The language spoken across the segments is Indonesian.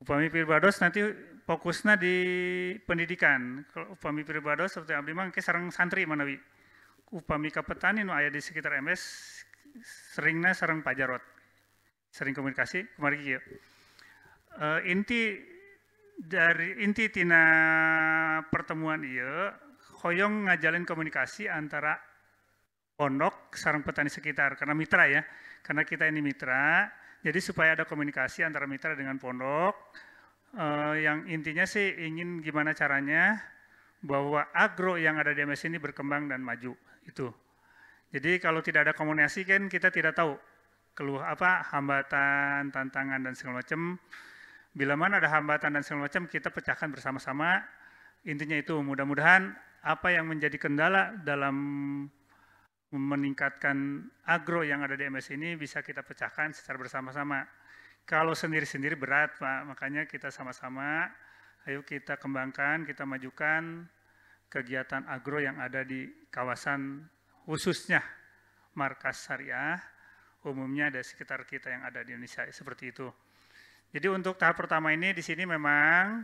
Upami Pirbados nanti fokusnya di pendidikan. Kalau upami Pirbados seperti abdi mah sareng santri manawi. Upami ka petani nu aya di sekitar MS seringna sareng pajarot. Sering komunikasi kemarin kieu. Inti tina pertemuan ieu hoyong ngajalin komunikasi antara pondok sareng petani sekitar karena mitra ya. Karena kita ini mitra, jadi supaya ada komunikasi antara mitra dengan pondok, yang intinya sih ingin gimana caranya bahwa agro yang ada di MS ini berkembang dan maju itu. Jadi kalau tidak ada komunikasi kan kita tidak tahu keluh apa hambatan, tantangan dan segala macam. Bila mana ada hambatan dan segala macam kita pecahkan bersama-sama. Intinya itu mudah-mudahan apa yang menjadi kendala dalam meningkatkan agro yang ada di MS ini bisa kita pecahkan secara bersama-sama. Kalau sendiri-sendiri berat Pak, makanya kita sama-sama, ayo kita kembangkan, kita majukan kegiatan agro yang ada di kawasan khususnya markas syariah, umumnya ada sekitar kita yang ada di Indonesia, seperti itu. Jadi untuk tahap pertama ini di sini memang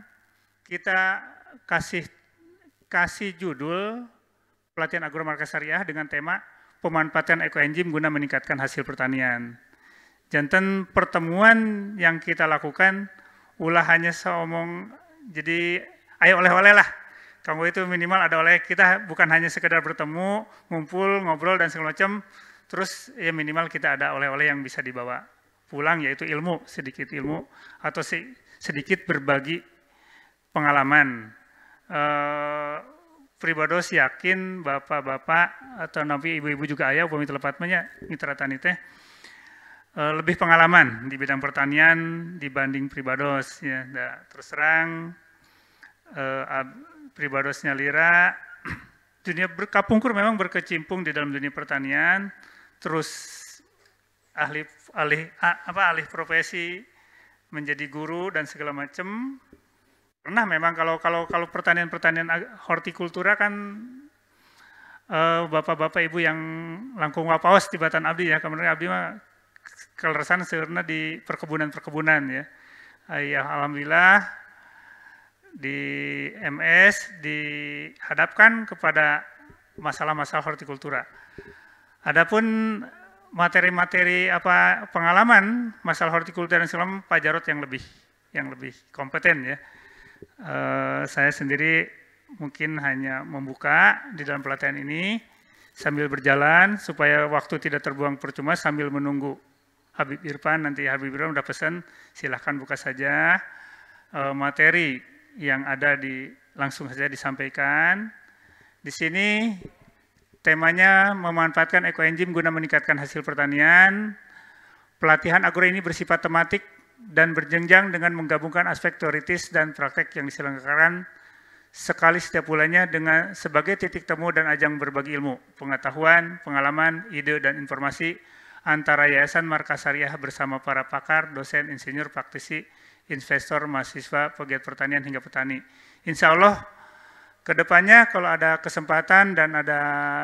kita kasih judul pelatihan agro markas syariah dengan tema pemanfaatan ekoenzim guna meningkatkan hasil pertanian. Janten pertemuan yang kita lakukan ulah hanya seomong jadi ayo oleh-oleh lah. Kamu itu minimal ada oleh kita bukan hanya sekedar bertemu, ngumpul, ngobrol dan segala macam. Terus ya minimal kita ada oleh-oleh yang bisa dibawa pulang yaitu ilmu, sedikit ilmu atau sedikit berbagi pengalaman. Pribados yakin bapak-bapak atau nanti ibu-ibu juga ayah upami telepatnya mitra tani teh lebih pengalaman di bidang pertanian dibanding Pribados ya. Terus terang Pribadosnya Lira dunia berkapungkur memang berkecimpung di dalam dunia pertanian, terus alih profesi menjadi guru dan segala macam. Pernah memang kalau pertanian hortikultura kan bapak-bapak ibu yang langkung wapaos di Batan Abdi ya, kemudian Abdi mah kelerasan sebenarnya di perkebunan ya. Ya alhamdulillah di MS dihadapkan kepada masalah-masalah hortikultura. Adapun materi-materi pengalaman masalah hortikultura dan segala Pak Jarot yang lebih kompeten ya. Saya sendiri mungkin hanya membuka di dalam pelatihan ini sambil berjalan supaya waktu tidak terbuang percuma sambil menunggu Habib Irfan. Nanti Habib Irfan udah pesan silahkan buka saja materi yang ada langsung saja disampaikan. Di sini temanya memanfaatkan ekoenzim guna meningkatkan hasil pertanian. Pelatihan agro ini bersifat tematik dan berjenjang dengan menggabungkan aspek teoritis dan praktek yang diselenggarakan sekali setiap bulannya dengan sebagai titik temu dan ajang berbagi ilmu, pengetahuan, pengalaman, ide, dan informasi antara Yayasan Markas Syariah bersama para pakar, dosen, insinyur, praktisi, investor, mahasiswa, pegiat pertanian hingga petani. Insya Allah kedepannya kalau ada kesempatan dan ada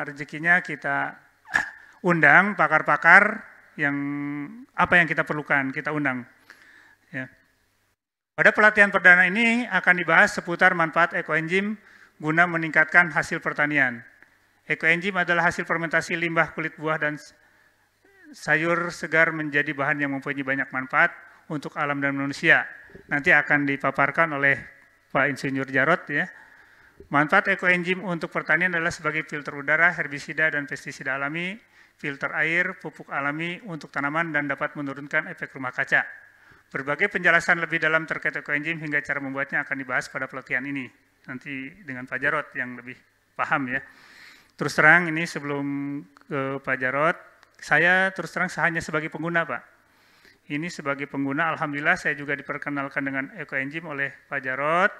rezekinya kita undang pakar-pakar yang apa yang kita perlukan, kita undang. Ya. Pada pelatihan perdana ini akan dibahas seputar manfaat ekoenzim guna meningkatkan hasil pertanian. Ekoenzim adalah hasil fermentasi limbah kulit buah dan sayur segar menjadi bahan yang mempunyai banyak manfaat untuk alam dan manusia. Nanti akan dipaparkan oleh Pak Insinyur Jarot ya. Manfaat ekoenzim untuk pertanian adalah sebagai filter udara, herbisida dan pestisida alami, filter air, pupuk alami untuk tanaman dan dapat menurunkan efek rumah kaca. Berbagai penjelasan lebih dalam terkait ekoenzim hingga cara membuatnya akan dibahas pada pelatihan ini. Nanti dengan Pak Jarot yang lebih paham ya. Terus terang ini sebelum ke Pak Jarot, saya terus terang hanya sebagai pengguna Pak. Ini sebagai pengguna, alhamdulillah saya juga diperkenalkan dengan ekoenzim oleh Pak Jarot.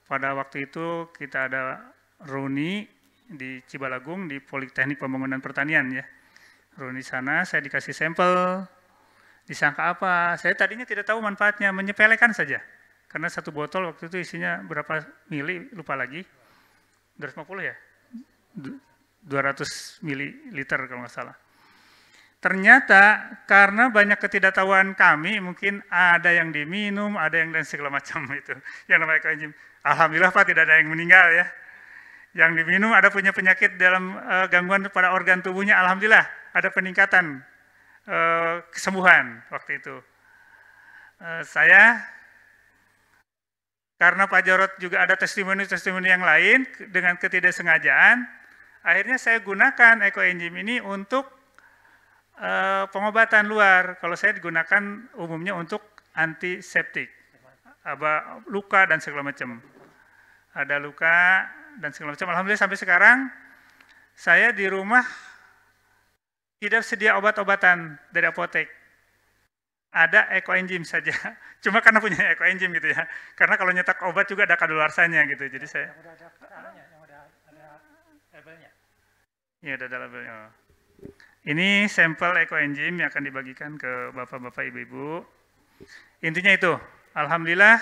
Pada waktu itu kita ada Roni di Cibalagung di Politeknik Pembangunan Pertanian ya. Roni sana saya dikasih sampel. Disangka apa? Saya tadinya tidak tahu manfaatnya, menyepelekan saja. Karena satu botol waktu itu isinya berapa mili, lupa lagi. 250 ya? 200 mililiter kalau nggak salah. ternyata karena banyak ketidaktahuan kami, mungkin ada yang diminum, ada yang dan segala macam itu. Yang namanya ekoenzim. Alhamdulillah Pak tidak ada yang meninggal ya. Yang diminum ada punya penyakit dalam gangguan pada organ tubuhnya, alhamdulillah ada peningkatan kesembuhan waktu itu. Saya karena Pak Jarod juga ada testimoni-testimoni yang lain dengan ketidaksengajaan, akhirnya saya gunakan ekoenzim ini untuk pengobatan luar. Kalau saya digunakan umumnya untuk antiseptik, luka dan segala macam. Ada luka dan segala macam. Alhamdulillah sampai sekarang saya di rumah tidak sedia obat-obatan dari apotek. Ada ekoenzim saja. Cuma karena punya ekoenzim gitu ya. Karena kalau nyetak obat juga ada kadaluarsanya gitu. Jadi saya yang udah ada labelnya. Iya, ada labelnya. Ini sampel ekoenzim yang akan dibagikan ke Bapak-bapak, Ibu-ibu. Intinya itu, alhamdulillah.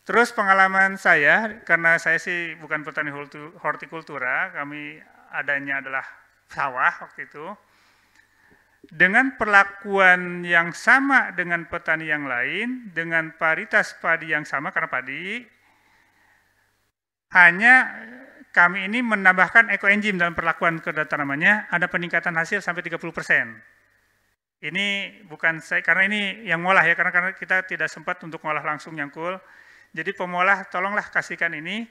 Terus pengalaman saya, karena saya sih bukan petani hortikultura, kami adanya adalah sawah waktu itu. Dengan perlakuan yang sama dengan petani yang lain, dengan paritas padi yang sama, karena padi, hanya kami ini menambahkan ekoenzim dalam perlakuan ke tanamannya, ada peningkatan hasil sampai 30%. Ini bukan saya, karena ini yang ngolah ya, karena kita tidak sempat untuk ngolah langsung nyangkul. Jadi pemolah tolonglah kasihkan ini,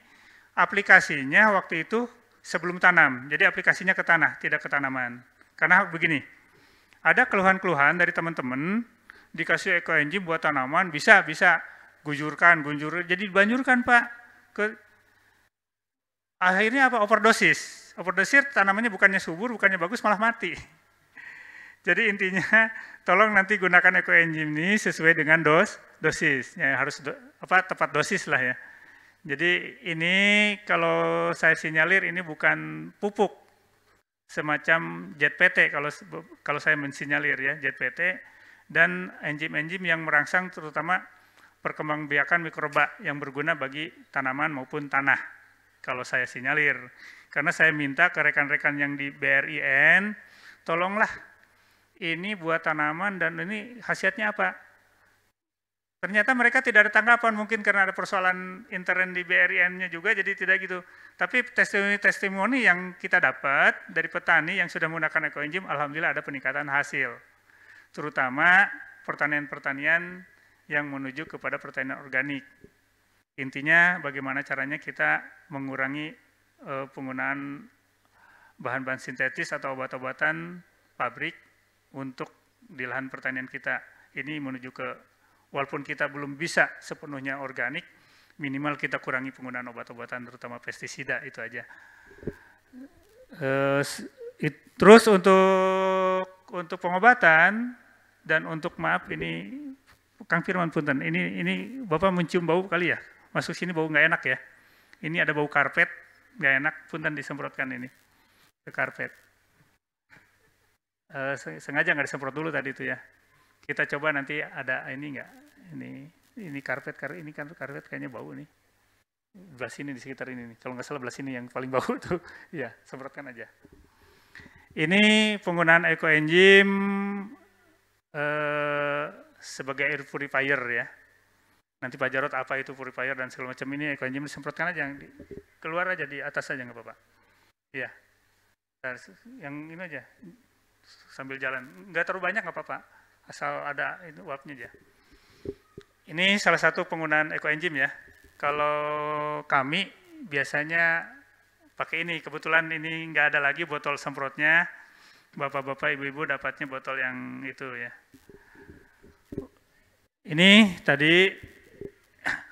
aplikasinya waktu itu sebelum tanam, jadi aplikasinya ke tanah, tidak ke tanaman. Karena begini, ada keluhan-keluhan dari teman-teman, dikasih ekoenzim buat tanaman, bisa gunjur, jadi dibanjurkan Pak. Akhirnya apa? Overdosis. Overdosis tanamannya bukannya subur, bukannya bagus, malah mati. Jadi intinya, tolong nanti gunakan ekoenzim ini sesuai dengan dosis. Ya, harus tepat dosis lah ya. Jadi ini kalau saya sinyalir ini bukan pupuk. Semacam ZPT kalau saya mensinyalir ya, ZPT dan enzim-enzim yang merangsang terutama perkembangbiakan mikroba yang berguna bagi tanaman maupun tanah. Kalau saya sinyalir, karena saya minta ke rekan-rekan yang di BRIN, tolonglah ini buat tanaman dan ini khasiatnya apa? Ternyata mereka tidak ada tanggapan, mungkin karena ada persoalan intern di BRIN-nya juga, jadi tidak gitu. Tapi testimoni yang kita dapat dari petani yang sudah menggunakan ekoenzim, alhamdulillah ada peningkatan hasil. Terutama pertanian-pertanian yang menuju kepada pertanian organik. Intinya bagaimana caranya kita mengurangi penggunaan bahan-bahan sintetis atau obat-obatan pabrik untuk di lahan pertanian kita. Ini menuju ke, walaupun kita belum bisa sepenuhnya organik, minimal kita kurangi penggunaan obat-obatan terutama pestisida, itu aja. Terus untuk pengobatan dan untuk maaf ini Kang Firman punten, ini Bapak mencium bau kali ya? Masuk sini bau nggak enak ya? Ini ada bau karpet, nggak enak, punten disemprotkan ini ke karpet. Sengaja nggak disemprot dulu tadi itu ya. Kita coba nanti ada ini enggak? Ini karpet kayaknya bau nih. Belah sini di sekitar ini nih. Kalau nggak salah belah sini yang paling bau tuh. Ya, semprotkan aja. Ini penggunaan ekoenzim sebagai air purifier ya. Nanti Pak Jarod apa itu purifier dan segala macam, ini ekoenzim disemprotkan aja, keluar aja di atas aja nggak apa-apa. Iya. Yang ini aja sambil jalan. Nggak terlalu banyak nggak apa-apa. Asal ada itu uapnya aja. Ini salah satu penggunaan ekoenzim ya. Kalau kami biasanya pakai ini, kebetulan ini nggak ada lagi botol semprotnya. Bapak-bapak, ibu-ibu dapatnya botol yang itu ya. Ini tadi,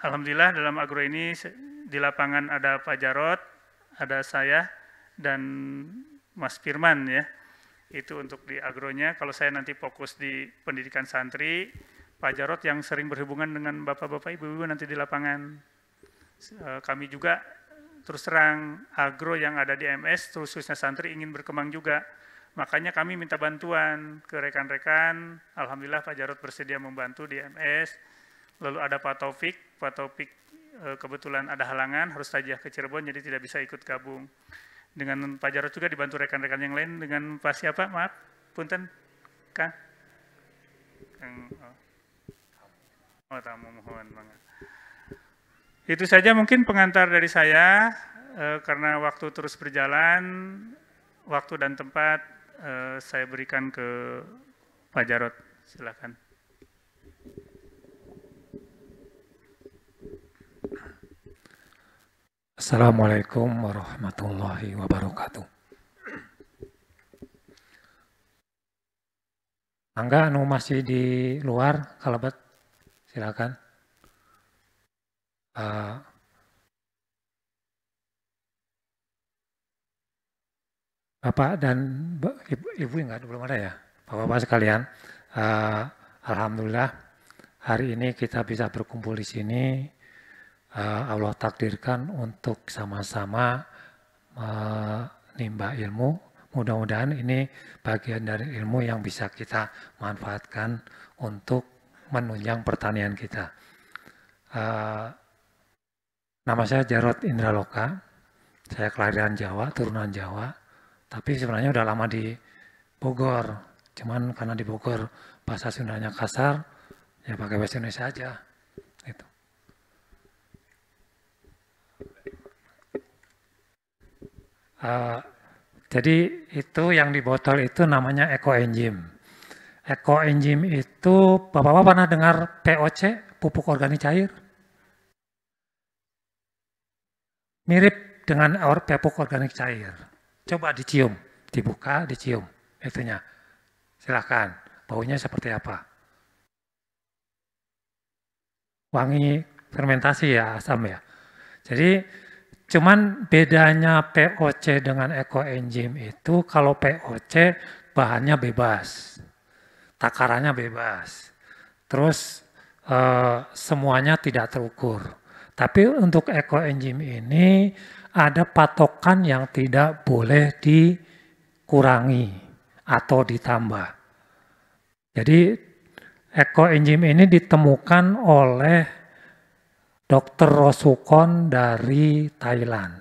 alhamdulillah dalam agro ini di lapangan ada Pak Jarod, ada saya, dan Mas Firman ya. Itu untuk di agronya. Kalau saya nanti fokus di pendidikan santri, Pak Jarod yang sering berhubungan dengan bapak-bapak, ibu-ibu nanti di lapangan. Kami juga terus terang agro yang ada di MS, khususnya santri ingin berkembang juga. Makanya kami minta bantuan ke rekan-rekan. Alhamdulillah Pak Jarod bersedia membantu di MS. Lalu ada Pak Taufik kebetulan ada halangan, harus saja ke Cirebon, jadi tidak bisa ikut gabung. Dengan Pak Jarod juga dibantu rekan-rekan yang lain dengan Pak siapa? Maaf, punten, Kang. Oh, tamu mohon banget. Itu saja mungkin pengantar dari saya, karena waktu terus berjalan, waktu dan tempat saya berikan ke Pak Jarod. Silakan. Assalamualaikum warahmatullahi wabarakatuh. Angga, anu masih di luar, kalabat, silakan. Bapak dan Ibu enggak, belum ada ya? Bapak-bapak sekalian, alhamdulillah hari ini kita bisa berkumpul di sini. Allah takdirkan untuk sama-sama menimba ilmu. Mudah-mudahan ini bagian dari ilmu yang bisa kita manfaatkan untuk menunjang pertanian kita. Nama saya Jarod Indraloka, saya kelahiran Jawa, turunan Jawa, tapi sebenarnya udah lama di Bogor. Cuman karena di Bogor bahasa Sundanya kasar, ya pakai bahasa Indonesia aja. Gitu. Jadi itu yang di botol itu namanya ekoenzim. Ekoenzim itu, Bapak-Bapak pernah dengar POC, pupuk organik cair? Mirip dengan pupuk organik cair. Coba dicium, dibuka, dicium itunya. Silahkan, baunya seperti apa? Wangi fermentasi ya, asam ya. Jadi cuman bedanya POC dengan ekoenzim itu kalau POC bahannya bebas, takarannya bebas, terus semuanya tidak terukur. Tapi untuk ekoenzim ini ada patokan yang tidak boleh dikurangi atau ditambah. Jadi ekoenzim ini ditemukan oleh Dr. Rosukon dari Thailand.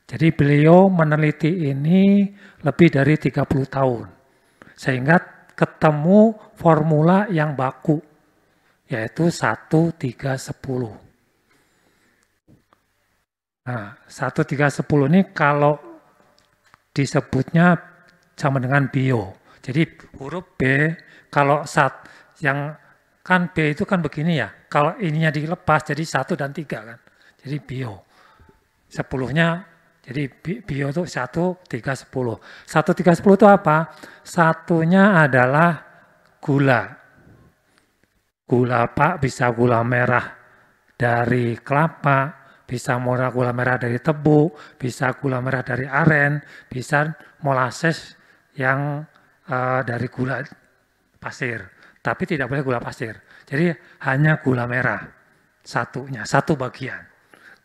Jadi beliau meneliti ini lebih dari 30 tahun. Sehingga ketemu formula yang baku, yaitu 1,3,10. Nah, 1,3,10 ini kalau disebutnya sama dengan bio. Jadi huruf B, kalau yang kan B itu kan begini ya, kalau ininya dilepas jadi 1 dan 3 kan, jadi bio. 10-nya, jadi bio itu 1,3,10. 1,3,10 itu apa? Satunya adalah gula. Gula Pak bisa gula merah dari kelapa, bisa gula merah dari tebu, bisa gula merah dari aren, bisa molasses yang dari gula pasir. Tapi tidak boleh gula pasir. Jadi hanya gula merah satunya, satu bagian.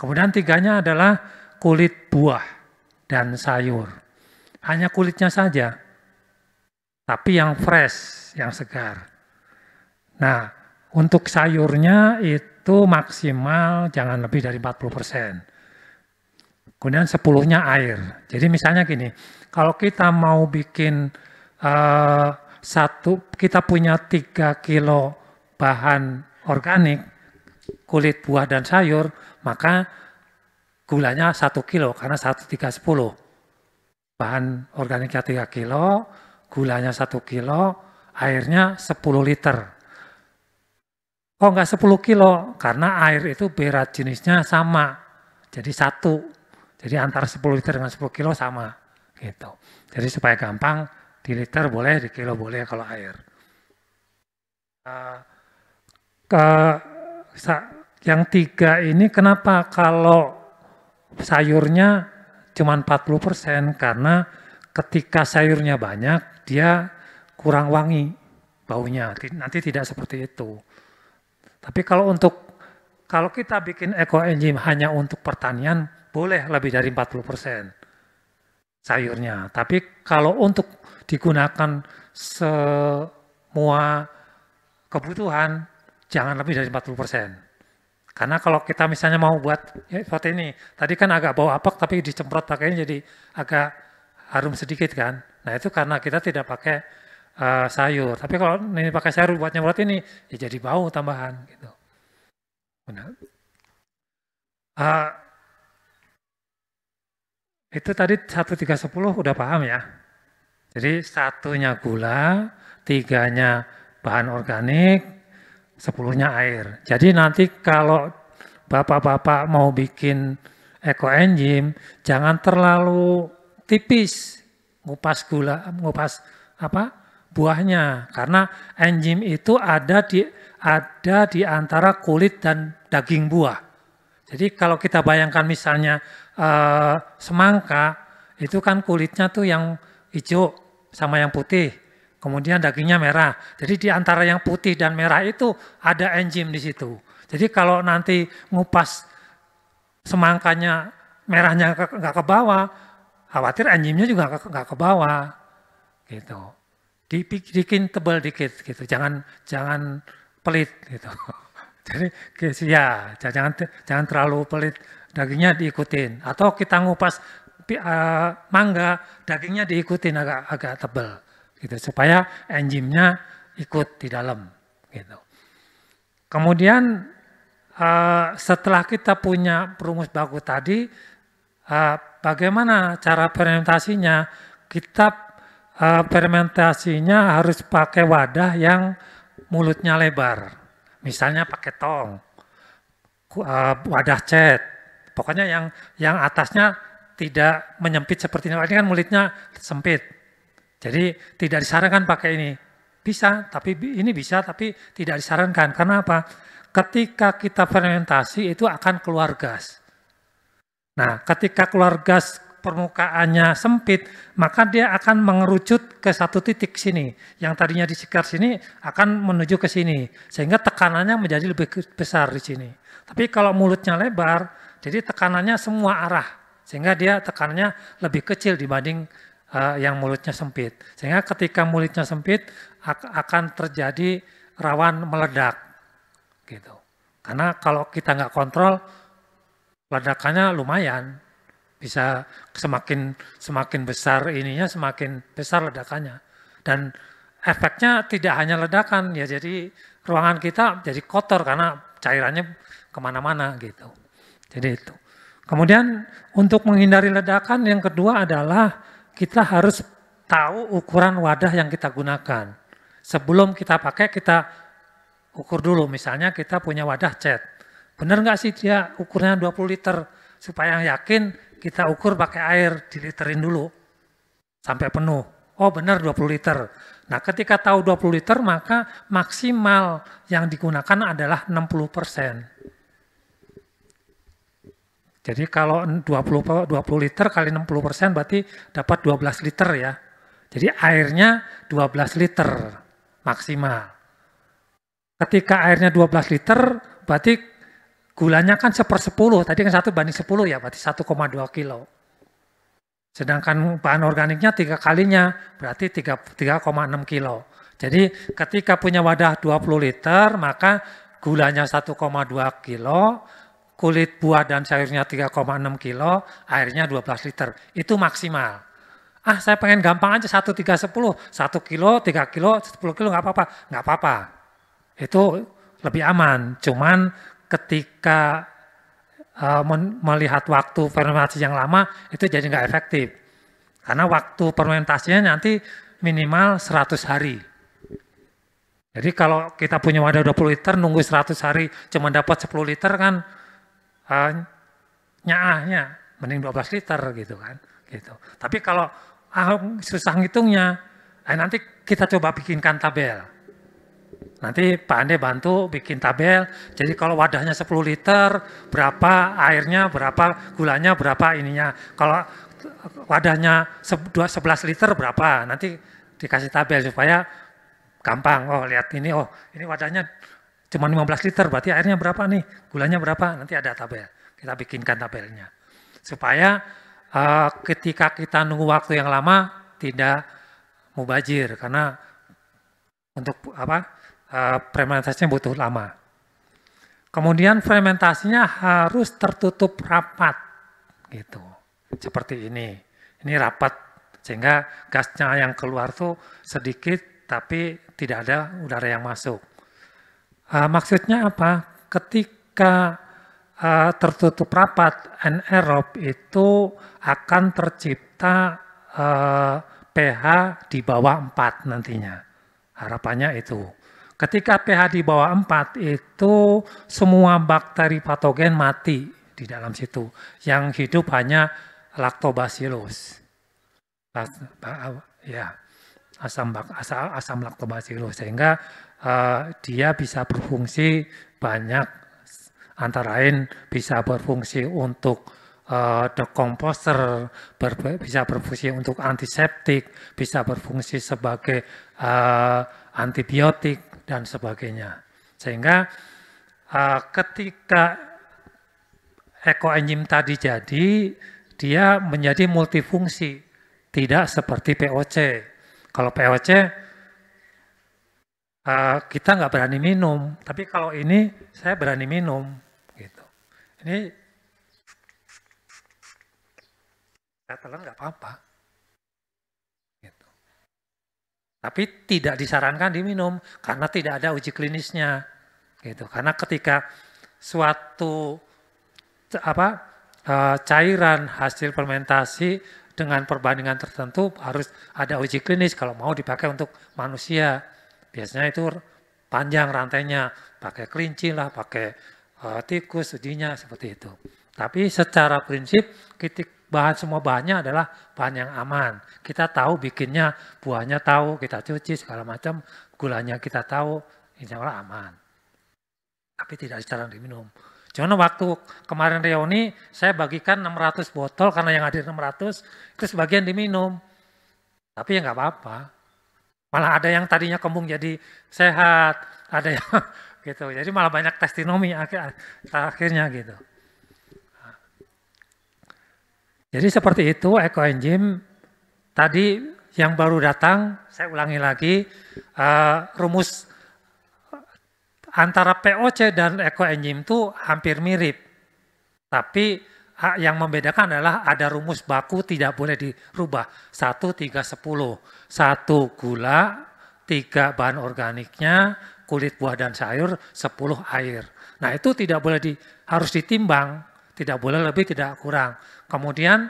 Kemudian 3-nya adalah kulit buah dan sayur. Hanya kulitnya saja. Tapi yang fresh, yang segar. Nah, untuk sayurnya itu maksimal jangan lebih dari 40%. Kemudian 10-nya air. Jadi misalnya gini, kalau kita mau bikin kita punya 3 kilo bahan organik, kulit buah dan sayur, maka gulanya 1 kilo, karena 1,3,10. Bahan organiknya 3 kilo, gulanya 1 kilo, airnya 10 liter. Oh enggak 10 kilo, karena air itu berat jenisnya sama, jadi 1. Jadi antara 10 liter dengan 10 kilo sama. Gitu. Jadi supaya gampang, di liter boleh, di kilo boleh kalau air. Yang 3 ini kenapa kalau sayurnya cuma 40%? Karena ketika sayurnya banyak, dia kurang wangi baunya. Nanti tidak seperti itu. Tapi kalau kita bikin ekoenzim hanya untuk pertanian, boleh lebih dari 40% sayurnya. Tapi kalau untuk digunakan semua kebutuhan, jangan lebih dari 40%. Karena kalau kita misalnya mau buat seperti ini, tadi kan agak bau apak tapi dicemprot pakainya jadi agak harum sedikit kan. Nah itu karena kita tidak pakai sayur. Tapi kalau ini pakai sayur buat nyemprot ini, ya jadi bau tambahan gitu. Benar. Itu tadi 1, 3, 10 udah paham ya. Jadi 1-nya gula, 3-nya bahan organik, 10-nya air. Jadi nanti kalau bapak-bapak mau bikin ekoenzim, jangan terlalu tipis ngupas gula, ngupas buahnya, karena enzim itu ada di antara kulit dan daging buah. Jadi kalau kita bayangkan misalnya semangka, itu kan kulitnya tuh yang hijau sama yang putih, kemudian dagingnya merah. Jadi di antara yang putih dan merah itu ada enzim di situ. Jadi kalau nanti ngupas semangkanya merahnya nggak ke bawah, khawatir enzimnya juga nggak ke bawah, gitu. Dibikin tebal dikit, gitu. Jangan pelit, gitu. Jadi ya jangan terlalu pelit, dagingnya diikutin. Atau kita ngupas mangga, dagingnya diikutin agak tebal, gitu. Supaya enzimnya ikut di dalam, gitu. Kemudian setelah kita punya perumus baku tadi, bagaimana cara fermentasinya? Kita fermentasinya harus pakai wadah yang mulutnya lebar. Misalnya pakai tong, wadah cat. Pokoknya yang atasnya tidak menyempit seperti ini. Ini kan mulutnya sempit. Jadi tidak disarankan pakai ini. Bisa, tapi ini bisa, tapi tidak disarankan. Karena apa? Ketika kita fermentasi itu akan keluar gas. Nah, ketika keluar gas permukaannya sempit, maka dia akan mengerucut ke satu titik sini. Yang tadinya di sekitar sini akan menuju ke sini. Sehingga tekanannya menjadi lebih besar di sini. Tapi kalau mulutnya lebar, jadi tekanannya semua arah. Sehingga dia tekanannya lebih kecil dibanding yang mulutnya sempit. Sehingga ketika mulutnya sempit akan terjadi rawan meledak. Gitu. Karena kalau kita nggak kontrol, ledakannya lumayan, bisa semakin besar ininya, semakin besar ledakannya. Dan efeknya tidak hanya ledakan, ya jadi ruangan kita jadi kotor karena cairannya kemana-mana gitu. Jadi itu. Kemudian untuk menghindari ledakan yang kedua adalah kita harus tahu ukuran wadah yang kita gunakan. Sebelum kita pakai, kita ukur dulu, misalnya kita punya wadah cat. Benar nggak sih dia ukurnya 20 liter? Supaya yakin kita ukur pakai air, diliterin dulu sampai penuh. Oh benar 20 liter. Nah ketika tahu 20 liter maka maksimal yang digunakan adalah 60%. Jadi kalau 20 liter kali 60% berarti dapat 12 liter ya. Jadi airnya 12 liter maksimal. Ketika airnya 12 liter, berarti gulanya kan 1/10, tadi kan 1/10 ya, berarti 1,2 kilo. Sedangkan bahan organiknya 3 kalinya, berarti 3,6 kilo. Jadi ketika punya wadah 20 liter, maka gulanya 1,2 kilo, kulit buah dan sayurnya 3,6 kilo, airnya 12 liter. Itu maksimal. Saya pengen gampang aja 1, 3, 10, 1 kilo, 3 kilo, 10 kilo nggak apa-apa. Nggak apa-apa. Itu lebih aman, cuman ketika melihat waktu fermentasi yang lama itu jadi nggak efektif. Karena waktu fermentasinya nanti minimal 100 hari. Jadi kalau kita punya wadah 20 liter, nunggu 100 hari cuma dapat 10 liter kan nyaahnya, mending 12 liter gitu kan. Gitu. Tapi kalau susah ngitungnya, nanti kita coba bikinkan tabel. Nanti Pak Ande bantu bikin tabel, jadi kalau wadahnya 10 liter, berapa airnya, berapa gulanya, berapa ininya. Kalau wadahnya 11 liter berapa, nanti dikasih tabel supaya gampang. Oh lihat ini, oh ini wadahnya cuma 15 liter, berarti airnya berapa nih, gulanya berapa, nanti ada tabel. Kita bikinkan tabelnya. Supaya ketika kita nunggu waktu yang lama, tidak mubazir, karena untuk fermentasinya butuh lama. Kemudian fermentasinya harus tertutup rapat, gitu. Seperti ini rapat sehingga gasnya yang keluar tuh sedikit tapi tidak ada udara yang masuk. Maksudnya apa? Ketika tertutup rapat anaerob itu akan tercipta pH di bawah 4 nantinya. Harapannya itu. Ketika pH di bawah 4 itu semua bakteri patogen mati di dalam situ. Yang hidup hanya lactobacillus. Ya, asam lactobacillus, sehingga dia bisa berfungsi banyak, antara lain bisa berfungsi untuk decomposer, bisa berfungsi untuk antiseptik, bisa berfungsi sebagai antibiotik dan sebagainya. Sehingga ketika ekoenzim tadi jadi, dia menjadi multifungsi, tidak seperti POC. Kalau POC kita nggak berani minum, tapi kalau ini saya berani minum, gitu. Ini saya telan nggak apa-apa, gitu. Tapi tidak disarankan diminum karena tidak ada uji klinisnya, gitu. Karena ketika suatu cairan hasil fermentasi dengan perbandingan tertentu harus ada uji klinis kalau mau dipakai untuk manusia. Biasanya itu panjang rantainya, pakai kelinci lah, pakai tikus, ujinya seperti itu. Tapi secara prinsip semua bahannya adalah bahan yang aman. Kita tahu bikinnya, buahnya tahu, kita cuci segala macam, gulanya kita tahu, insya Allah aman. Tapi tidak disarankan diminum. Cuma waktu kemarin reuni, saya bagikan 600 botol, karena yang hadir 600, itu sebagian diminum. Tapi ya nggak apa-apa. Malah ada yang tadinya kembung jadi sehat, ada yang gitu. Jadi malah banyak testimoni akhirnya gitu. Jadi seperti itu ekoenzim. Tadi yang baru datang, saya ulangi lagi, rumus antara POC dan ekoenzim itu hampir mirip. Tapi yang membedakan adalah ada rumus baku tidak boleh dirubah. 1, 3, 10. 1 gula, 3 bahan organiknya, kulit buah dan sayur, 10 air. Nah itu tidak boleh harus ditimbang, tidak boleh lebih, tidak kurang. Kemudian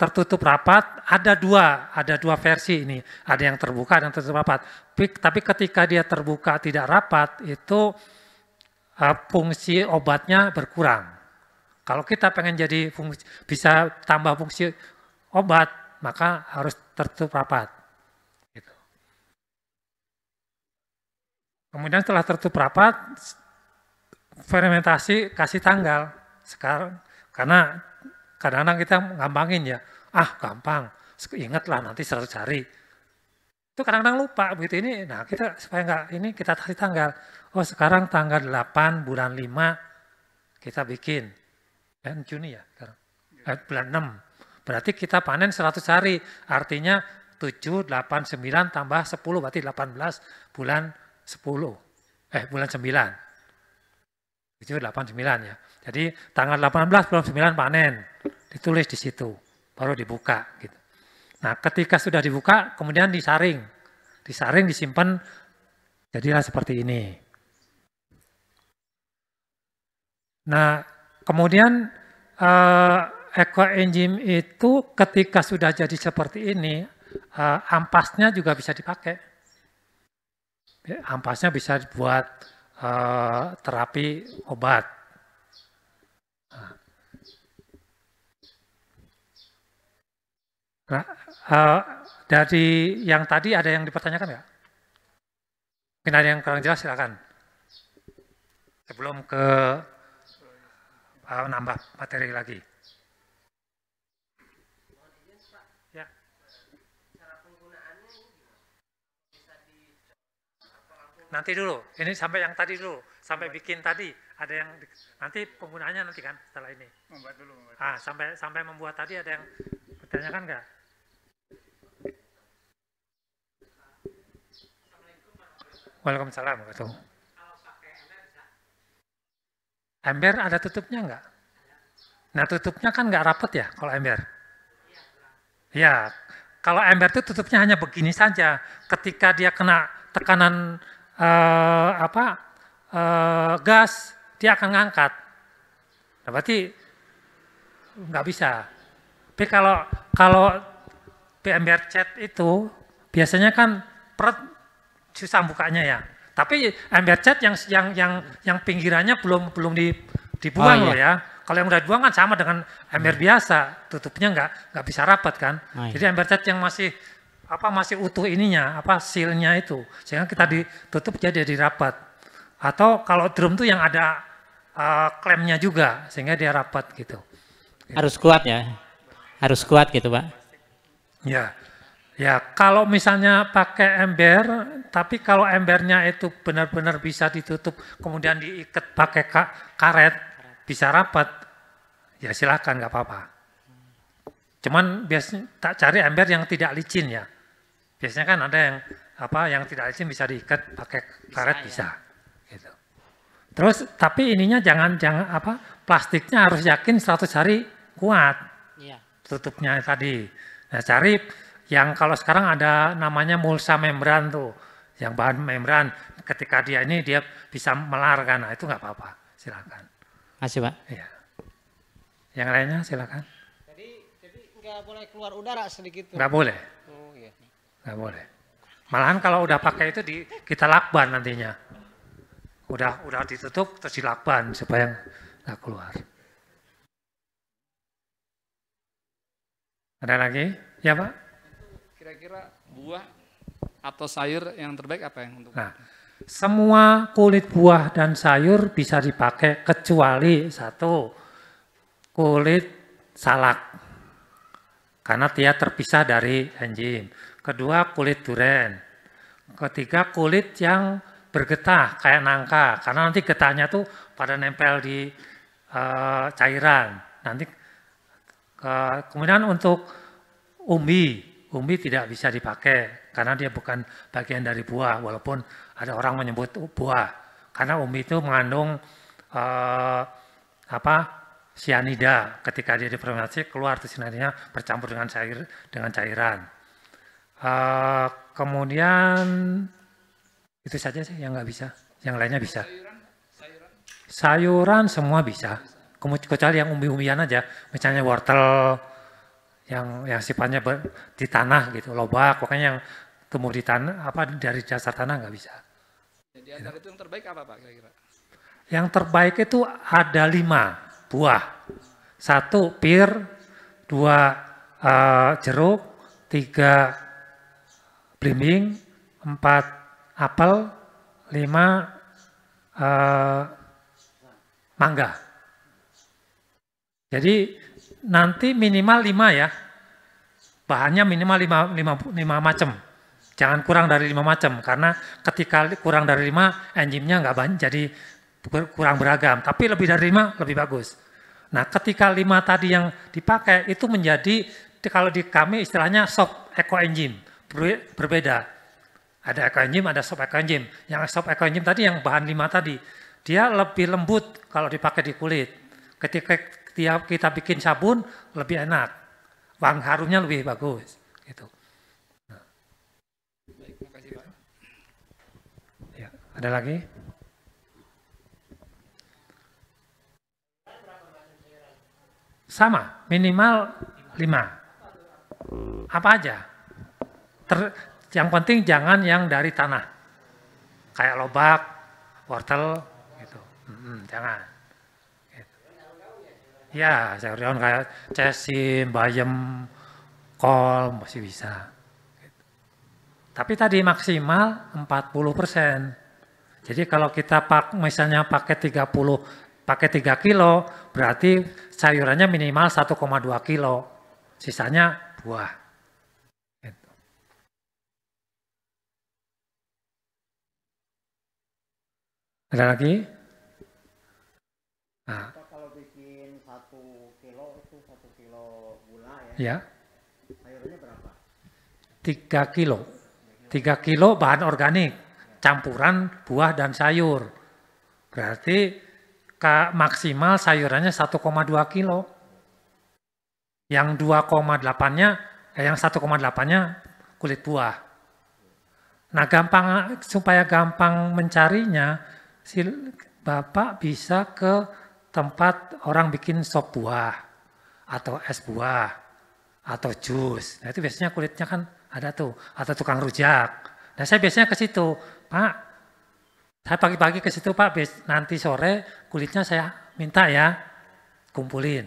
tertutup rapat, ada dua versi ini. Ada yang terbuka dan tertutup rapat. Tapi ketika dia terbuka tidak rapat, itu fungsi obatnya berkurang. Kalau kita pengen bisa tambah fungsi obat, maka harus tertutup rapat. Gitu. Kemudian setelah tertutup rapat, fermentasi kasih tanggal. Sekarang, karena kadang-kadang kita gampangin ya, gampang, ingatlah nanti selalu cari. Itu kadang-kadang lupa begitu ini. Nah kita supaya nggak ini kita kasih tanggal. Oh sekarang tanggal 8 bulan 5 kita bikin. Juni ya sekarang. Bulan 6. Berarti kita panen 100 hari. Artinya 7, 8, 9 tambah 10 berarti 18 bulan 10. Bulan 9. 7, 8, 9 ya. Jadi tanggal 18 bulan 9 panen. Ditulis di situ. Baru dibuka gitu. Nah, ketika sudah dibuka kemudian disaring. Disaring, disimpan, jadilah seperti ini. Nah, kemudian ekoenzim itu ketika sudah jadi seperti ini, ampasnya juga bisa dipakai. Ampasnya bisa buat terapi obat. Nah, dari yang tadi ada yang dipertanyakan nggak? Mungkin ada yang kurang jelas, silakan. Sebelum ke nambah materi lagi. Ya. Nanti dulu, ini sampai yang tadi dulu, sampai bikin tadi ada yang nanti penggunaannya nanti kan setelah ini. Membuat dulu. Sampai membuat tadi ada yang bertanyakan nggak? Waalaikumsalam. Ember ada tutupnya enggak? Nah tutupnya kan enggak rapat ya kalau ember? Ya, kalau ember itu tutupnya hanya begini saja. Ketika dia kena tekanan gas, dia akan ngangkat. Nah, berarti nggak bisa. Tapi kalau ember cat itu biasanya kan perut susah bukanya ya. Tapi ember cat yang pinggirannya belum dibuang loh ya. Kalau yang udah dibuang kan sama dengan ember biasa, tutupnya nggak bisa rapat kan. Jadi ember cat yang masih utuh ininya, sealnya itu, sehingga kita ditutup jadi rapat. Atau kalau drum tuh yang ada klemnya juga, sehingga dia rapat gitu. Harus kuat ya, harus kuat gitu Pak. Ya kalau misalnya pakai ember, tapi kalau embernya itu benar-benar bisa ditutup, kemudian diikat pakai karet, bisa rapat, ya silakan nggak apa-apa. Cuman biasanya tak cari ember yang tidak licin ya. Biasanya kan ada yang tidak licin bisa diikat pakai karet bisa. Gitu. Terus tapi ininya jangan plastiknya harus yakin 100 hari kuat. Tutupnya tadi. Nah, cari yang kalau sekarang ada namanya mulsa membran tuh, yang bahan membran ketika dia bisa melar kan, nah itu nggak apa-apa, silakan. Masih Pak. Ya. Yang lainnya silakan. Jadi nggak boleh keluar udara sedikit. Nggak boleh. Oh iya. Nggak boleh. Malahan kalau udah pakai itu kita lakban nantinya. Udah ditutup terus dilakban supaya nggak keluar. Ada lagi? Ya Pak? Kira-kira buah atau sayur yang terbaik apa yang untuk? Nah, semua kulit buah dan sayur bisa dipakai kecuali satu, kulit salak. Karena dia terpisah dari enzim. Kedua, kulit duren. Ketiga, kulit yang bergetah kayak nangka. Karena nanti getahnya tuh pada nempel di cairan. Nanti kemudian untuk umbi tidak bisa dipakai karena dia bukan bagian dari buah, walaupun ada orang menyebut buah. Karena umbi itu mengandung sianida, ketika dia difermentasi keluar tuh sianidanya bercampur dengan cairan. Kemudian itu saja sih yang nggak bisa, yang lainnya bisa. Sayuran semua bisa, kecuali yang umbi-umbian aja, misalnya wortel yang sifatnya di tanah gitu, lobak, pokoknya yang tumbuh di tanah dari dasar tanah nggak bisa. Jadi antara itu yang terbaik apa Pak kira-kira? Yang terbaik itu ada 5 buah. 1 pir, 2 jeruk, 3 belimbing, 4 apel, 5 mangga. Jadi nanti minimal 5 ya. Bahannya minimal 5 macam. Jangan kurang dari 5 macam karena ketika kurang dari 5 enzimnya nggak banyak jadi kurang beragam. Tapi lebih dari 5 lebih bagus. Nah, ketika 5 tadi yang dipakai itu menjadi kalau di kami istilahnya soft ekoenzim. Berbeda. Ada ekoenzim, ada soft ekoenzim. Yang soft ekoenzim tadi yang bahan 5 tadi, dia lebih lembut kalau dipakai di kulit. Ketika kita bikin sabun lebih enak, wangi harumnya lebih bagus, gitu. Nah. Baik, makasih Pak. Ya, ada lagi? Sama, minimal 5. Apa aja? Yang penting jangan yang dari tanah, kayak lobak, wortel, gitu. Jangan. Ya, sayur daun kayak cesim, bayam, kol masih bisa. Tapi tadi maksimal 40%. Jadi kalau kita misalnya pakai 3 kilo, berarti sayurannya minimal 1,2 kilo. Sisanya buah. Gitu. Ada lagi? Nah. Kalau bikin 1 kilo itu 1 kilo gula Ya. Sayurnya berapa? 3 kilo. 3 kilo bahan organik, campuran buah dan sayur. Berarti maksimal sayurannya 1,2 kilo. Yang 2,8-nya Yang 1,8-nya kulit buah. Nah, supaya gampang mencarinya, Bapak bisa ke tempat orang bikin sop buah, atau es buah, atau jus. Nah, itu biasanya kulitnya kan ada tuh, atau tukang rujak. Nah, saya biasanya ke situ, Pak. Saya pagi-pagi ke situ, Pak. Nanti sore kulitnya saya minta ya, kumpulin.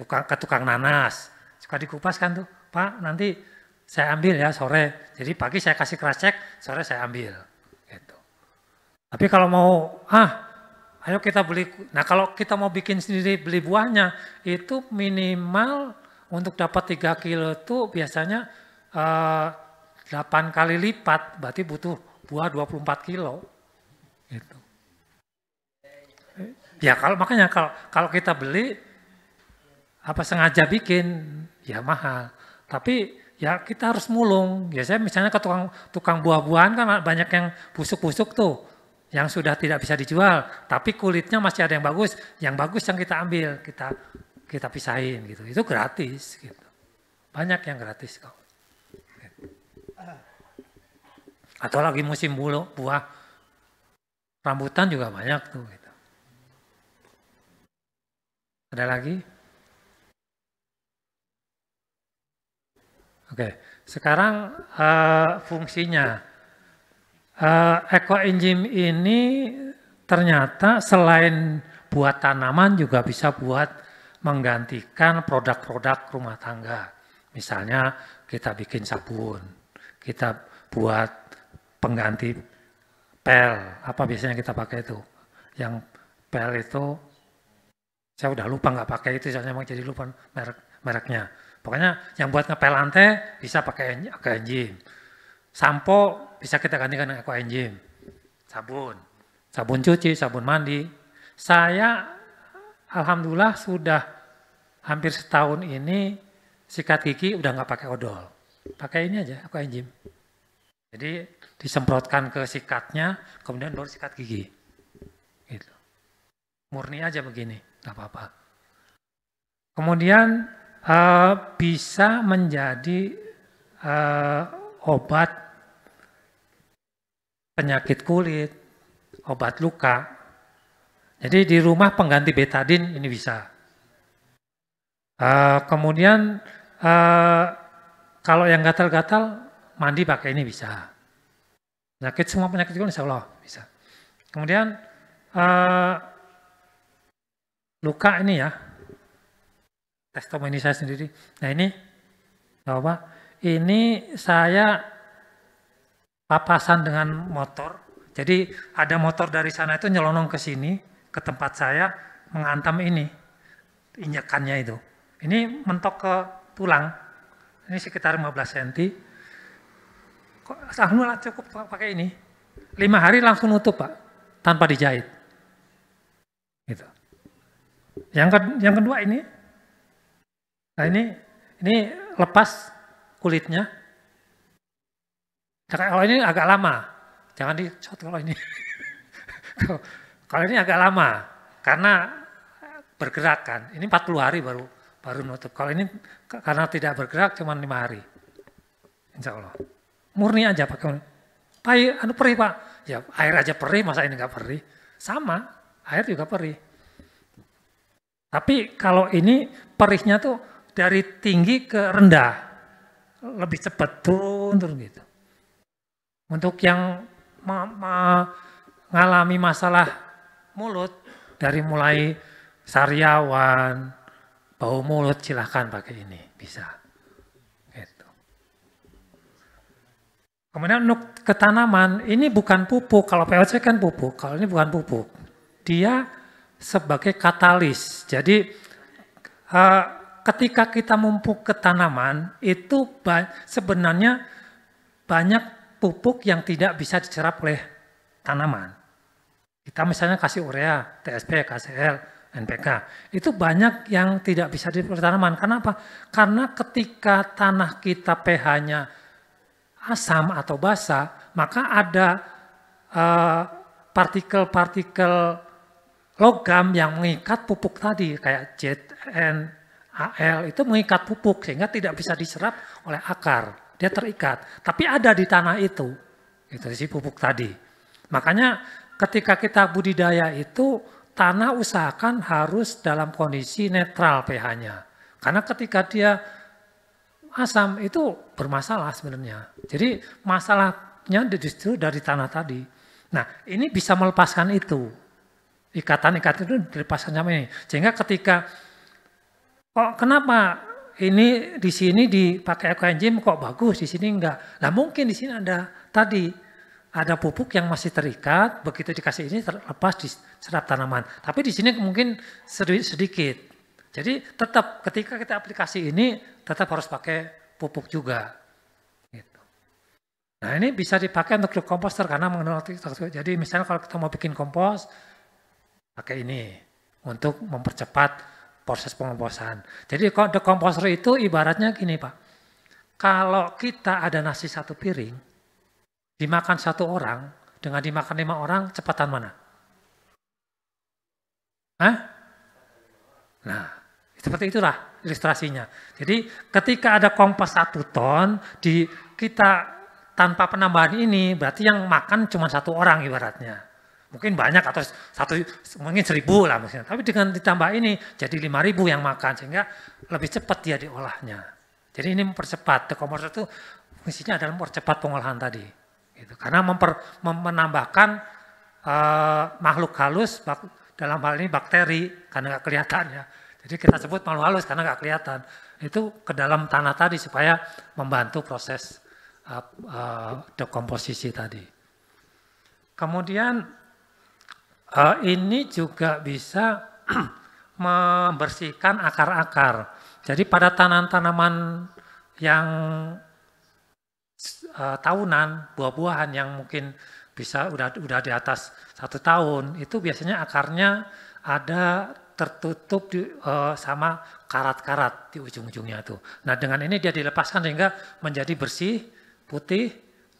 Ke tukang nanas, suka dikupas kan tuh, Pak. Nanti saya ambil ya sore. Jadi pagi saya kasih cross-check, sore saya ambil. Gitu. Tapi kalau mau, ayo kita beli. Nah, kalau kita mau bikin sendiri beli buahnya, itu minimal untuk dapat 3 kilo itu biasanya 8 kali lipat, berarti butuh buah 24 kilo. Gitu. Ya makanya kalau kita beli sengaja bikin, ya mahal. Tapi ya kita harus mulung. Ya saya misalnya ke tukang buah-buahan kan banyak yang busuk-busuk tuh, yang sudah tidak bisa dijual, tapi kulitnya masih ada yang bagus yang kita ambil, kita pisahin gitu. Itu gratis gitu. Banyak yang gratis kok. Atau lagi musim buah rambutan juga banyak tuh gitu. Ada lagi? Oke, sekarang fungsinya. Ekoenzim ini ternyata selain buat tanaman juga bisa buat menggantikan produk-produk rumah tangga. Misalnya kita bikin sabun, kita buat pengganti pel, apa biasanya kita pakai itu. Yang pel itu, saya udah lupa nggak pakai itu, soalnya emang jadi lupa mereknya. Pokoknya yang buat ngepel lantai bisa pakai ekoenzim. Sampo bisa kita gantikan dengan ekoenzim. Sabun cuci, sabun mandi. Saya alhamdulillah sudah hampir setahun ini sikat gigi udah nggak pakai odol. Pakai ini aja ekoenzim. Jadi disemprotkan ke sikatnya, kemudian baru sikat gigi. Gitu. Murni aja begini, nggak apa-apa. Kemudian bisa menjadi obat penyakit kulit, obat luka. Jadi di rumah pengganti betadin ini bisa. Kemudian kalau yang gatal-gatal mandi pakai ini bisa. Semua penyakit kulit insya Allah bisa. Kemudian luka ini ya. Testom ini saya sendiri. Nah ini, Bapak, ini saya papasan dengan motor. Jadi ada motor dari sana itu nyelonong ke sini, ke tempat saya, menghantam ini, injekannya itu. Ini mentok ke tulang, ini sekitar 15 cm. Alhamdulillah cukup pakai ini. 5 hari langsung nutup Pak, tanpa dijahit. Gitu. Yang kedua ini. Nah ini lepas kulitnya. Kalau ini agak lama, jangan dicot kalau ini. Kalau ini agak lama, karena bergerak kan. Ini 40 hari baru nutup. Kalau ini karena tidak bergerak cuma 5 hari. Insya Allah. Murni aja pakai. Perih Pak. Ya air aja perih, masa ini nggak perih? Sama, air juga perih. Tapi kalau ini perihnya tuh dari tinggi ke rendah, lebih cepat turun gitu. Untuk yang mengalami masalah mulut, dari mulai sariawan, bau mulut, silahkan pakai ini, bisa. Gitu. Kemudian untuk ke tanaman, ini bukan pupuk, kalau POC kan pupuk, kalau ini bukan pupuk. Dia sebagai katalis, jadi ketika kita mumpuk ke tanaman, itu sebenarnya banyak pupuk yang tidak bisa diserap oleh tanaman. Kita misalnya kasih urea, TSP, KCL, NPK. Itu banyak yang tidak bisa diserap oleh tanaman. Kenapa? Karena ketika tanah kita pH-nya asam atau basa, maka ada partikel-partikel logam yang mengikat pupuk tadi, kayak ZN, Al itu mengikat pupuk sehingga tidak bisa diserap oleh akar. Dia terikat. Tapi ada di tanah itu. Itu si pupuk tadi. Makanya ketika kita budidaya itu tanah usahakan harus dalam kondisi netral pH-nya. Karena ketika dia asam itu bermasalah sebenarnya. Jadi masalahnya justru dari tanah tadi. Nah ini bisa melepaskan itu. Ikatan-ikatan itu dilepaskan sama ini. Sehingga ketika kenapa ini di sini dipakai ekoenzim kok bagus, di sini enggak. Nah mungkin di sini ada pupuk yang masih terikat, begitu dikasih ini terlepas diserap tanaman. Tapi di sini mungkin sedikit. Jadi tetap ketika kita aplikasi ini tetap harus pakai pupuk juga. Gitu. Nah ini bisa dipakai untuk komposter karena mengenal. Jadi misalnya kalau kita mau bikin kompos, pakai ini untuk mempercepat proses pengomposan. Jadi dekomposer itu ibaratnya gini Pak, kalau kita ada nasi 1 piring, dimakan 1 orang, dengan dimakan 5 orang, cepatan mana? Hah? Nah, seperti itulah ilustrasinya. Jadi ketika ada kompos 1 ton, kita tanpa penambahan ini, berarti yang makan cuma 1 orang ibaratnya. Mungkin banyak atau mungkin 1.000 lah maksudnya. Tapi dengan ditambah ini jadi 5.000 yang makan sehingga lebih cepat dia diolahnya. Jadi ini mempercepat. Dekomposer itu fungsinya adalah mempercepat pengolahan tadi. Gitu. Karena menambahkan makhluk halus dalam hal ini bakteri karena nggak kelihatan ya. Jadi kita sebut makhluk halus karena nggak kelihatan. Itu ke dalam tanah tadi supaya membantu proses dekomposisi tadi. Kemudian ini juga bisa membersihkan akar-akar. Jadi pada tanaman-tanaman yang tahunan, buah-buahan yang mungkin bisa udah di atas 1 tahun, itu biasanya akarnya ada tertutup sama karat-karat di ujung-ujungnya itu. Nah dengan ini dia dilepaskan sehingga menjadi bersih, putih,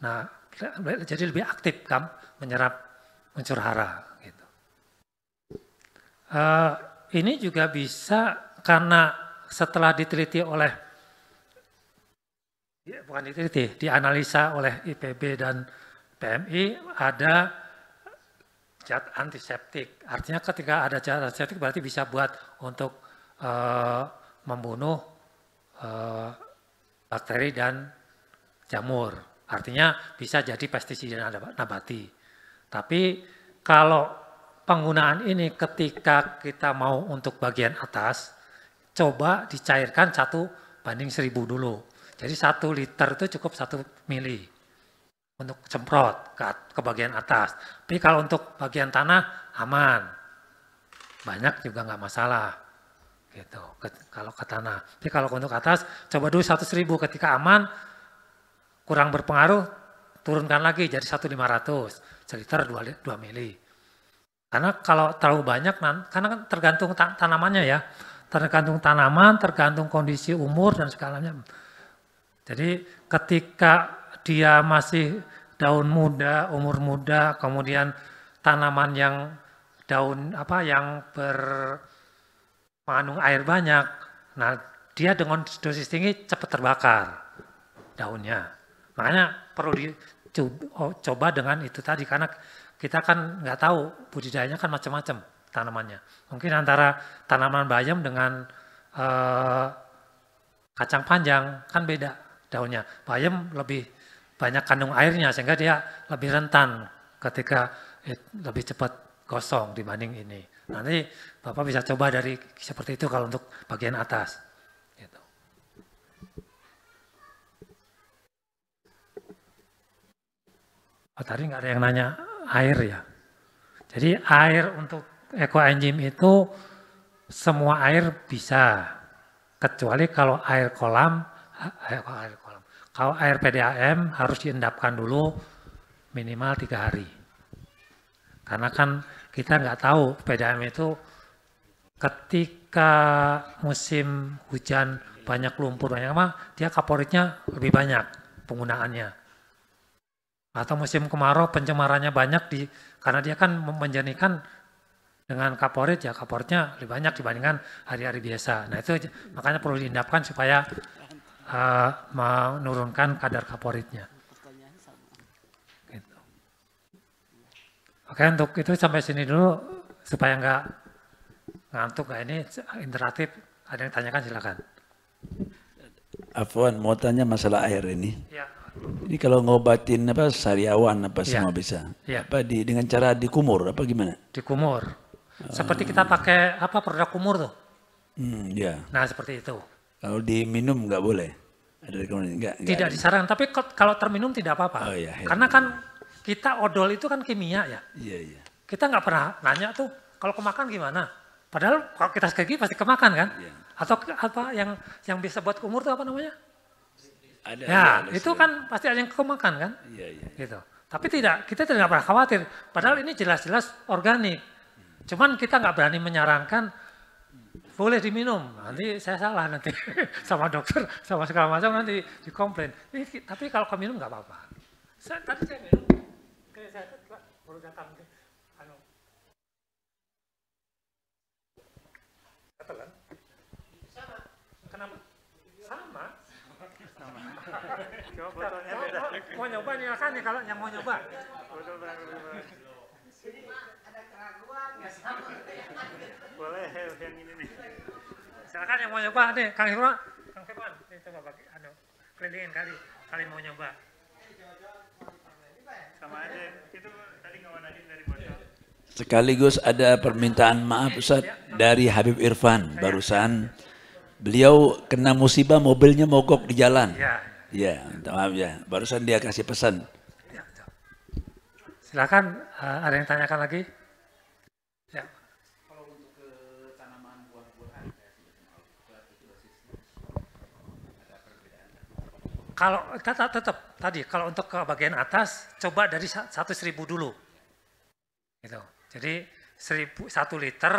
nah jadi lebih aktif kan menyerap unsur hara. Ini juga bisa karena setelah diteliti oleh, bukan diteliti, dianalisa oleh IPB dan PMI ada zat antiseptik. Artinya ketika ada zat antiseptik berarti bisa buat untuk membunuh bakteri dan jamur. Artinya bisa jadi pestisida nabati. Tapi kalau penggunaan ini ketika kita mau untuk bagian atas, coba dicairkan 1:1000 dulu. Jadi 1 liter itu cukup 1 mili untuk semprot ke bagian atas. Tapi kalau untuk bagian tanah aman, banyak juga nggak masalah. Gitu. Kalau ke tanah. Tapi kalau untuk atas, coba dulu 1.000 ketika aman, kurang berpengaruh, turunkan lagi jadi 1.500, 1 liter 2 mili. Karena kalau terlalu banyak, karena kan tergantung tanamannya ya, tergantung tanaman, tergantung kondisi umur dan segalanya. Jadi ketika dia masih daun muda, umur muda, kemudian tanaman yang daun yang mengandung air banyak, nah dia dengan dosis tinggi cepat terbakar daunnya. Makanya perlu dicoba dengan itu tadi karena kita kan nggak tahu budidayanya kan macam-macam tanamannya. Mungkin antara tanaman bayam dengan kacang panjang kan beda daunnya. Bayam lebih banyak kandung airnya sehingga dia lebih rentan ketika lebih cepat gosong dibanding ini. Nanti Bapak bisa coba dari seperti itu kalau untuk bagian atas. Gitu. Oh, tadi nggak ada yang nanya air ya. Jadi air untuk ekoenzim itu semua air bisa, kecuali kalau air kolam. Kalau air PDAM harus diendapkan dulu minimal 3 hari. Karena kan kita nggak tahu PDAM itu ketika musim hujan banyak lumpur banyak dia kaporitnya lebih banyak penggunaannya. Atau musim kemarau pencemarannya banyak karena dia kan menjadikan Dengan kaporit ya kaporitnya lebih banyak dibandingkan hari-hari biasa. Nah itu makanya perlu diendapkan supaya menurunkan kadar kaporitnya. Gitu. Oke, untuk itu sampai sini dulu supaya nggak ngantuk. Nah, ini interaktif. Ada yang tanyakan silakan. Afwan, mau tanya masalah air ini. Ya. Ini kalau ngobatin apa sariawan apa Ya. semua bisa. Ya. Apa dengan cara dikumur apa gimana? Dikumur. Seperti kita pakai apa produk kumur tuh. Ya. Nah seperti itu. Kalau diminum nggak boleh. Ada rekomendasi nggak? Tidak disarankan. Tapi kalau terminum tidak apa-apa. Oh, iya, Karena kan kita odol itu kan kimia ya. Iya, iya. Kita nggak pernah nanya tuh kalau kemakan gimana. Padahal kalau kita sekali pasti kemakan kan. Iya. Atau apa yang bisa buat kumur tuh apa namanya? Ada. Ya ada, itu kan pasti ada yang kemakan kan. Iya, iya. Gitu. Tapi kita tidak pernah khawatir. Padahal ini jelas-jelas organik. Cuman kita nggak berani menyarankan boleh diminum. Nanti saya salah nanti sama dokter, sama segala macam nanti dikomplain. Tapi kalau minum nggak apa-apa. Tadi saya minum, saya baru datang. Ketelan? Sama. Kenapa? Sama. Coba botolnya beda. Mau nyoba nih kan nih kalau yang mau nyoba. Botol berapa? Boleh yang ini nih. Silakan yang mau nyoba nih, Kang Irwan. Kang Firman, nih coba pakai kelilingin kali mau nyoba. Sama aja. Itu tadi ngawanain dari botol. Sekaligus ada permintaan maaf Ustaz dari Habib Irfan barusan. Beliau kena musibah mobilnya mogok di jalan. Iya. Iya, minta maaf ya. Barusan dia kasih pesan. Ya, silakan ada yang tanyakan lagi? Ya. Kalau untuk ke tanaman buah-buahan, ada perbedaan. Kalau tetap tadi, kalau untuk ke bagian atas, coba dari 1.000 dulu. Gitu. Jadi 1 liter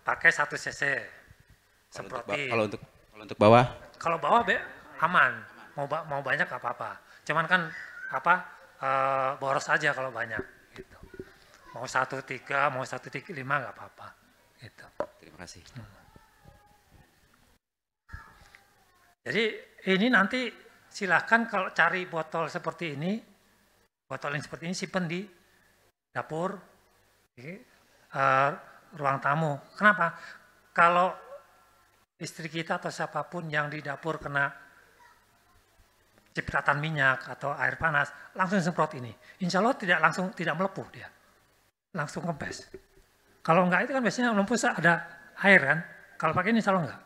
pakai 1 cc. Semprotin. Kalau untuk bawah? Kalau bawah aman, mau banyak nggak apa-apa. Cuman kan boros aja kalau banyak. Gitu. Mau 1,3, mau 1,5 nggak apa-apa. Gitu. Terima kasih. Jadi ini nanti silahkan kalau cari botol seperti ini, botol yang seperti ini simpen di dapur, di ruang tamu. Kenapa? Kalau istri kita atau siapapun yang di dapur kena cipratan minyak atau air panas, langsung semprot ini. Insya Allah tidak melepuh dia, langsung kempes. Kalau enggak itu kan biasanya melepuh ada air kan. Kalau pakai ini insya Allah enggak.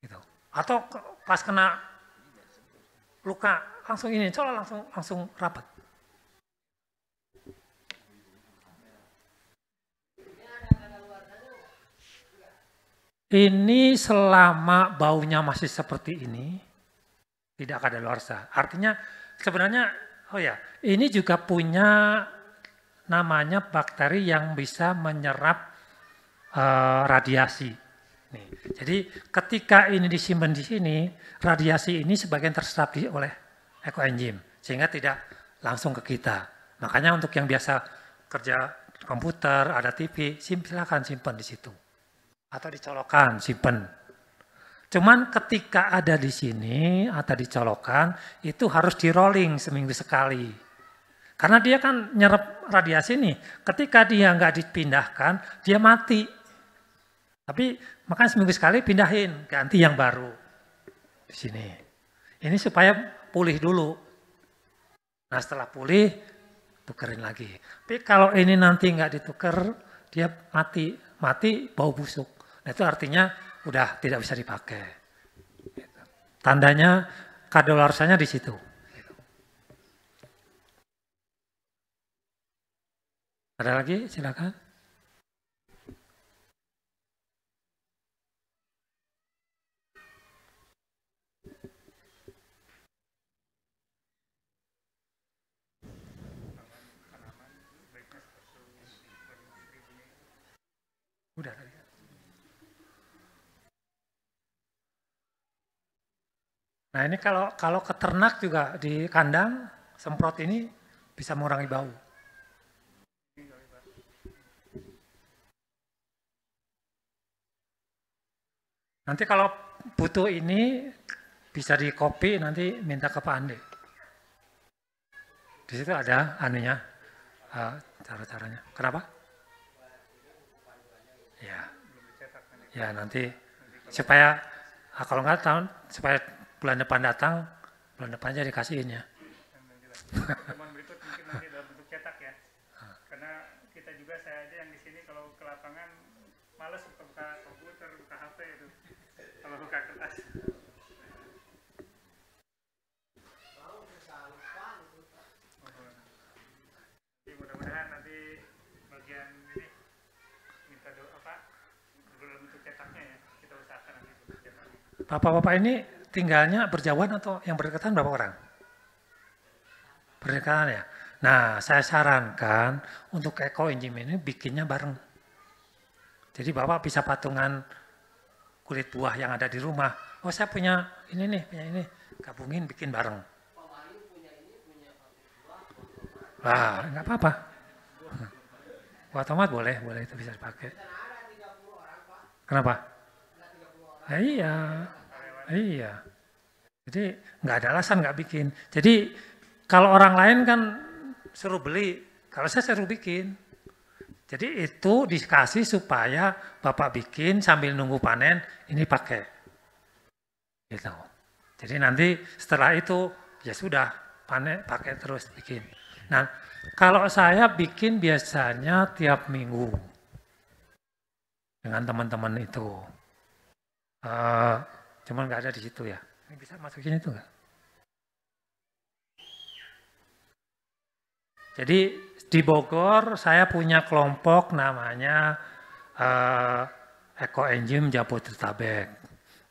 Gitu. Atau pas kena luka langsung ini, insya Allah langsung rapat. Ini selama baunya masih seperti ini, tidak kadaluarsa. Artinya sebenarnya, ini juga punya namanya bakteri yang bisa menyerap radiasi. Nih, jadi ketika ini disimpan di sini, radiasi ini sebagian terserap oleh ekoenzim, sehingga tidak langsung ke kita. Makanya untuk yang biasa kerja komputer, ada TV, silakan simpan di situ. Atau dicolokkan, simpen. Cuman ketika ada di sini atau dicolokkan, itu harus di rolling seminggu sekali. Karena dia kan nyerap radiasi nih, ketika dia nggak dipindahkan, dia mati. Tapi makanya seminggu sekali pindahin, ganti yang baru. Di sini. Ini supaya pulih dulu. Nah setelah pulih, tukerin lagi. Tapi kalau ini nanti nggak dituker, dia mati bau busuk. Nah, itu artinya udah tidak bisa dipakai. Tandanya kadaluarsanya di situ. Ada lagi? Silakan. Udah tadi. Nah ini kalau ke ternak juga di kandang, semprot ini bisa mengurangi bau. Nanti kalau butuh ini bisa di copy, nanti minta ke Pak Andi. Di situ ada anunya, cara-caranya. Kenapa? Ya, ya nanti supaya kalau nggak tahun supaya bulan depan datang, bulan depan aja dikasihin ya. Temuan berikut mungkin nanti dalam bentuk cetak ya. Karena kita juga, saya aja yang di sini kalau ke lapangan males buka komputer, buka HP itu. Kalau buka kertas. Jadi mudah-mudahan nanti bagian ini minta dalam bentuk cetaknya ya. Kita usahakan nanti bentuk cetaknya. Bapak-bapak ini tinggalnya berjauhan atau yang berdekatan berapa orang? Berdekatan ya. Nah, saya sarankan untuk eco engine ini bikinnya bareng. Jadi Bapak bisa patungan kulit buah yang ada di rumah. Oh, saya punya ini nih, punya ini. Gabungin bikin bareng. Nah, enggak apa-apa. Buah tomat boleh itu bisa dipakai. Kenapa? Iya. Jadi nggak ada alasan nggak bikin. Jadi kalau orang lain kan suruh beli, kalau saya suruh bikin. Jadi itu dikasih supaya Bapak bikin sambil nunggu panen, ini pakai. Gitu. Jadi nanti setelah itu ya sudah panen pakai terus bikin. Nah, kalau saya bikin biasanya tiap minggu dengan teman-teman itu. Cuman nggak ada di situ ya. Ini bisa masukin itu nggak? Jadi di Bogor saya punya kelompok namanya Eco Engine Jabodetabek,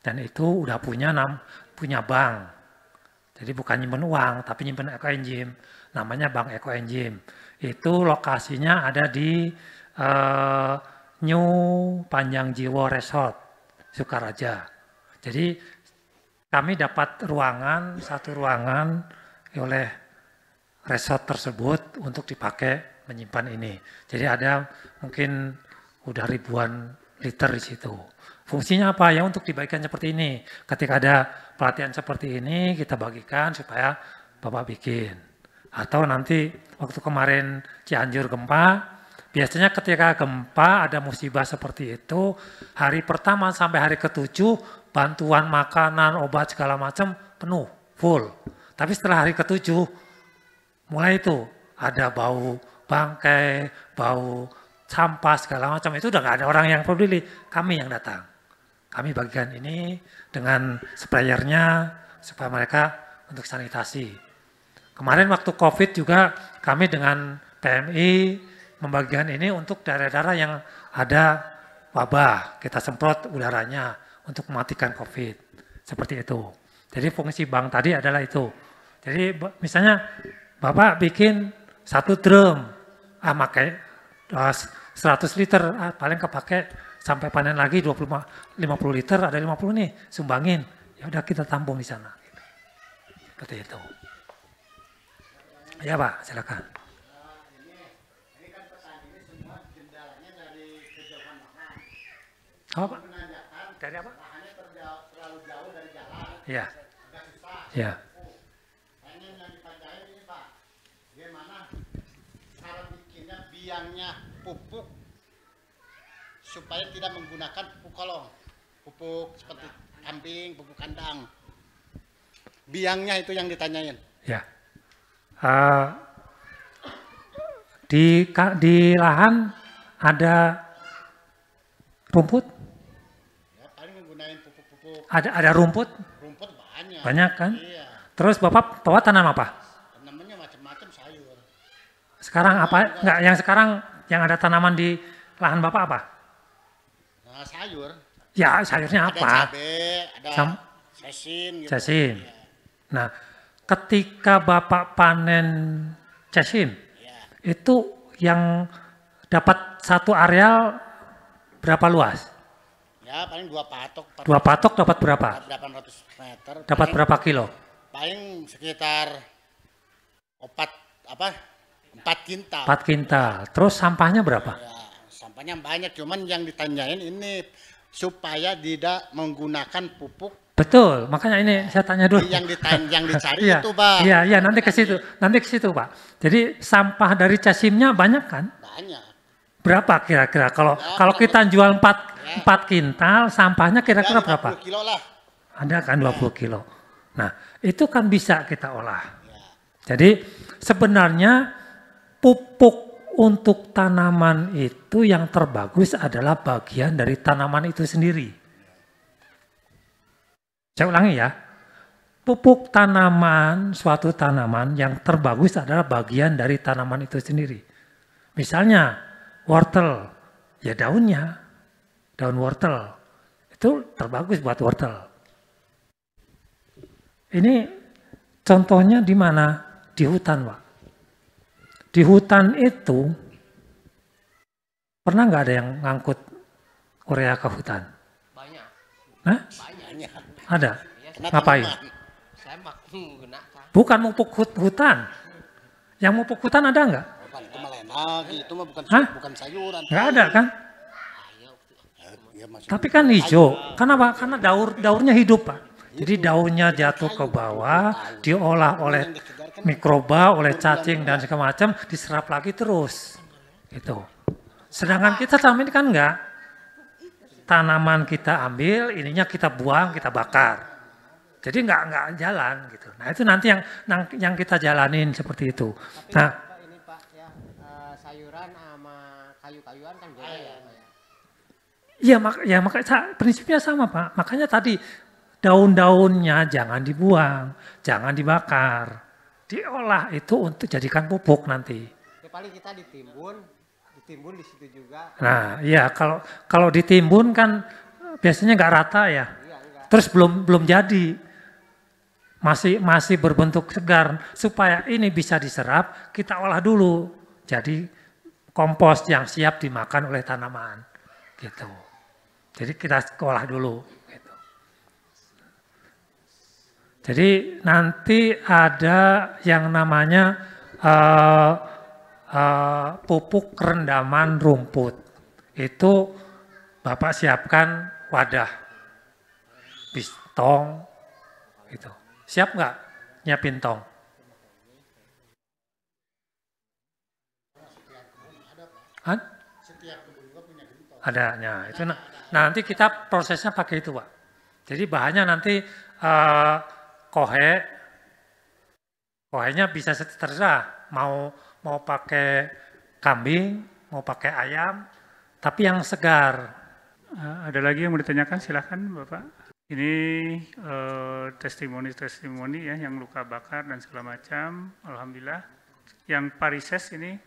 dan itu udah punya bank. Jadi bukan nyimpen uang, tapi nyimpen Eco Engine. Namanya Bank Eco Engine. Itu lokasinya ada di New Panjang Jiwo Resort, Sukaraja. Jadi kami dapat satu ruangan oleh resort tersebut untuk dipakai menyimpan ini. Jadi ada mungkin udah ribuan liter di situ. Fungsinya apa? Ya untuk dibagikan seperti ini. Ketika ada pelatihan seperti ini, kita bagikan supaya Bapak bikin. Atau nanti waktu kemarin Cianjur gempa, biasanya ketika gempa ada musibah seperti itu, hari pertama sampai hari ke-7, bantuan makanan, obat segala macam penuh, full. Tapi setelah hari ke-7, mulai itu ada bau bangkai, bau sampah segala macam, itu udah nggak ada orang yang peduli, kami yang datang. Kami bagikan ini dengan sprayernya supaya mereka untuk sanitasi. Kemarin waktu COVID juga kami dengan PMI membagikan ini untuk daerah-daerah yang ada wabah, kita semprot udaranya untuk mematikan COVID, seperti itu. Jadi fungsi bank tadi adalah itu. Jadi misalnya Bapak bikin 1 drum, pakai 100 liter, paling kepake sampai panen lagi 50 liter, ada 50 nih, sumbangin. Ya udah kita tampung di sana. Seperti itu. Ya Pak, silakan. Ini kan petani ini semua gendalanya dari kejauhan lahan. Oh, Pak. Menanyakan Dari apa? lahannya terlalu jauh dari jalan. Iya. Agak susah. Iya. Pengen yang ditanyain ini Pak, gimana cara bikinnya biangnya pupuk supaya tidak menggunakan pupuk kolong, pupuk seperti kambing, pupuk kandang. Biangnya itu yang ditanyain. Ya. Di lahan ada rumput? Ya, paling menggunakan pupuk-pupuk Ada rumput? rumput banyak. Banyak kan? Iya. Terus Bapak tanam apa? Namanya macam-macam sayur. Sekarang apa? Enggak, yang sekarang yang ada tanaman di lahan Bapak apa? Nah, sayur. Ya, sayurnya Ada apa? cabai, ada sesin gitu. Sesin. Iya. Nah, ketika Bapak panen sesin, Iya. itu yang dapat satu areal berapa luas? Ya, paling 2 patok. 2 patok dapat berapa? 800 meter. Dapat paling, berapa kilo? Paling sekitar 4 kintal. 4 kintal. Terus sampahnya berapa? Ya, sampahnya banyak, cuman yang ditanyain ini supaya tidak menggunakan pupuk Betul, makanya ini saya tanya dulu. yang dicari Iya, itu, Pak. Iya, nanti ke situ, Pak. Jadi sampah dari Casimnya banyak kan? Banyak. Berapa kira-kira? Kalau kita jual 4 kintal, sampahnya kira-kira berapa? 20 kilo lah. Ada kan 20 kilo. Nah, itu kan bisa kita olah. Jadi sebenarnya pupuk untuk tanaman itu yang terbagus adalah bagian dari tanaman itu sendiri. Saya ulangi ya, pupuk tanaman, suatu tanaman yang terbagus adalah bagian dari tanaman itu sendiri. Misalnya wortel, ya daunnya, daun wortel, itu terbagus buat wortel. Ini contohnya di mana? Di hutan, Pak. Di hutan itu, pernah nggak ada yang ngangkut urea ke hutan? Banyak. Hah? Banyak. Ada. Kena Ngapain? tanaman. Saya menggunakan. Bukan mupuk hutan. Yang mupuk hutan ada nggak? Bukan, itu mah lain lagi, itu mah Hah? bukan sayuran. Nggak ada kan? Ya, masih Tapi kan hijau. Kenapa? Karena daurnya hidup, Pak. Jadi daunnya jatuh ke bawah, diolah oleh mikroba, oleh cacing dan segala macam, diserap lagi terus. Itu. Sedangkan kita selama ini kan enggak. Tanaman kita ambil, ininya kita buang, kita bakar. Jadi enggak jalan gitu. Nah, itu nanti yang kita jalanin seperti itu. Nah, Pak, ini Pak ya, sayuran sama kayu-kayuan kan beda ya, Pak ya. iya makanya prinsipnya sama, Pak. Makanya tadi daun-daunnya jangan dibuang, jangan dibakar. Diolah itu untuk jadikan pupuk nanti. Ya paling kita ditimbun di situ juga. Nah, iya kalau ditimbun kan biasanya nggak rata ya. Iya, enggak. Terus belum jadi. Masih berbentuk segar. Supaya ini bisa diserap, kita olah dulu. Jadi kompos yang siap dimakan oleh tanaman. Gitu. Jadi kita olah dulu. Gitu. Jadi nanti ada yang namanya pupuk rendaman rumput. Itu Bapak siapkan wadah, tong, gitu. Siap nggak nyiapin tong? Adanya. Itu nanti kita prosesnya pakai itu, Pak. Jadi bahannya nanti kohenya bisa terserah mau pakai kambing, mau pakai ayam, tapi yang segar. Ada lagi yang mau ditanyakan? Silahkan Bapak. Ini testimoni ya yang luka bakar dan segala macam. Alhamdulillah. Yang parises ini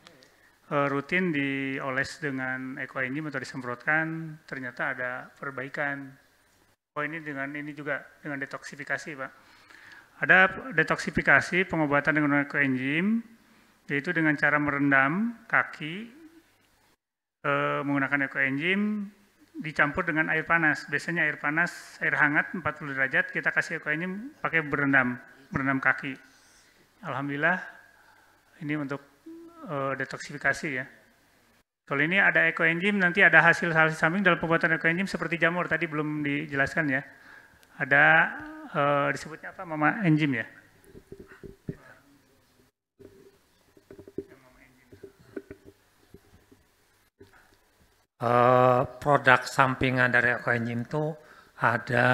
rutin dioles dengan ekoenzim atau disemprotkan, ternyata ada perbaikan. Oh ini juga dengan detoksifikasi, Pak. Ada detoksifikasi pengobatan dengan ekoenzim, yaitu dengan cara merendam kaki menggunakan ekoenzim dicampur dengan air panas. Biasanya air panas, air hangat 40 derajat, kita kasih ekoenzim pakai berendam kaki. Alhamdulillah ini untuk detoksifikasi ya. Kalau ini ada ekoenzim, nanti ada hasil samping dalam pembuatan ekoenzim seperti jamur tadi belum dijelaskan ya. Ada disebutnya apa, mama enzim ya. Produk sampingan dari ekoenzim itu ada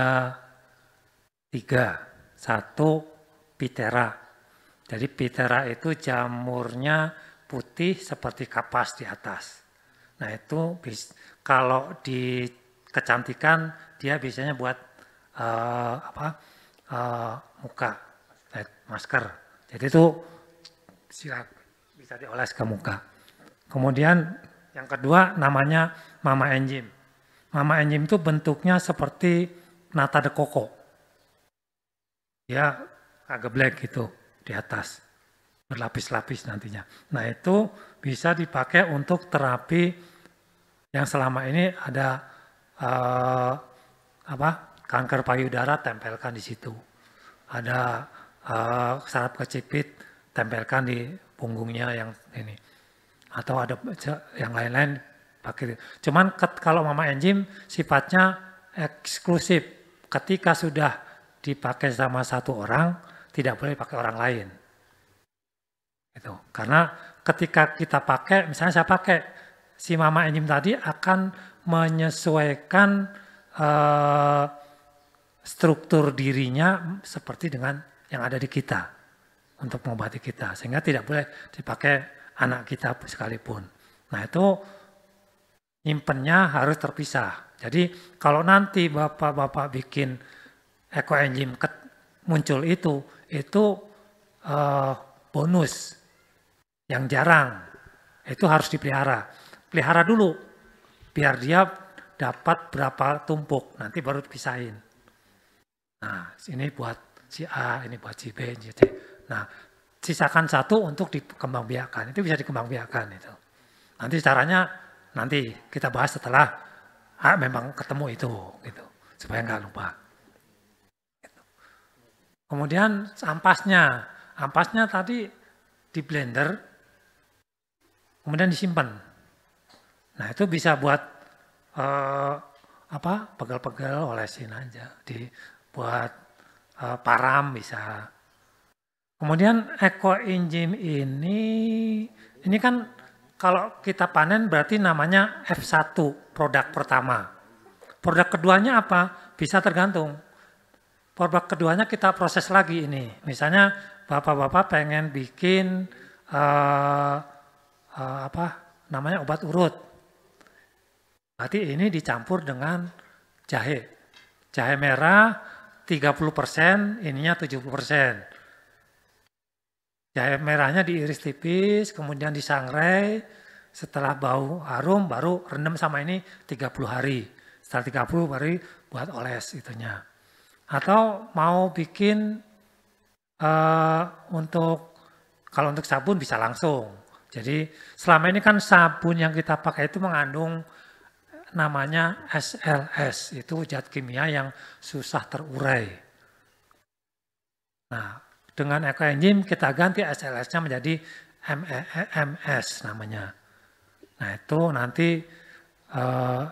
3. 1 Pitera. Jadi Pitera itu jamurnya putih seperti kapas di atas. Nah itu kalau di kecantikan dia biasanya buat muka, masker. Jadi itu bisa dioles ke muka. Kemudian yang kedua namanya mama enzim. Mama enzim itu bentuknya seperti nata de coco. Ya agak black gitu di atas. Berlapis-lapis nantinya. Nah itu bisa dipakai untuk terapi yang selama ini ada kanker payudara, tempelkan di situ. Ada saraf kejepit, tempelkan di punggungnya yang ini. Atau ada yang lain-lain pakai. Cuman kalau mama enzim sifatnya eksklusif. Ketika sudah dipakai sama satu orang, tidak boleh pakai orang lain. Itu. Karena ketika kita pakai, misalnya saya pakai si mama enzim tadi akan menyesuaikan struktur dirinya seperti dengan yang ada di kita untuk mengobati kita, sehingga tidak boleh dipakai anak kita sekalipun. Nah itu nyimpennya harus terpisah. Jadi kalau nanti bapak-bapak bikin ekoenzim muncul itu bonus yang jarang, itu harus dipelihara. Pelihara dulu biar dia dapat berapa tumpuk, nanti baru dipisahin. Nah, ini buat si A, ini buat si B, si C. Nah, sisakan satu untuk dikembangbiakkan. Itu bisa dikembangbiakkan itu. Nanti caranya nanti kita bahas setelah memang ketemu itu, gitu, supaya nggak lupa. Gitu. Kemudian ampasnya tadi di blender, kemudian disimpan. Nah, itu bisa buat pegel-pegel olesin aja, buat param bisa. Kemudian ekoenzim ini kan kalau kita panen berarti namanya F1 produk pertama. Produk keduanya apa? Bisa tergantung. Produk keduanya kita proses lagi ini. Misalnya bapak-bapak pengen bikin obat urut. Berarti ini dicampur dengan jahe. Jahe merah 30%, ininya 70%. Jahe merahnya diiris tipis, kemudian disangrai, setelah bau harum baru rendam sama ini 30 hari. Setelah 30 baru buat oles itunya. Atau mau bikin kalau untuk sabun bisa langsung. Jadi selama ini kan sabun yang kita pakai itu mengandung namanya SLS, itu zat kimia yang susah terurai. Nah, dengan ekoenzim kita ganti SLS-nya menjadi MEMS namanya. Nah, itu nanti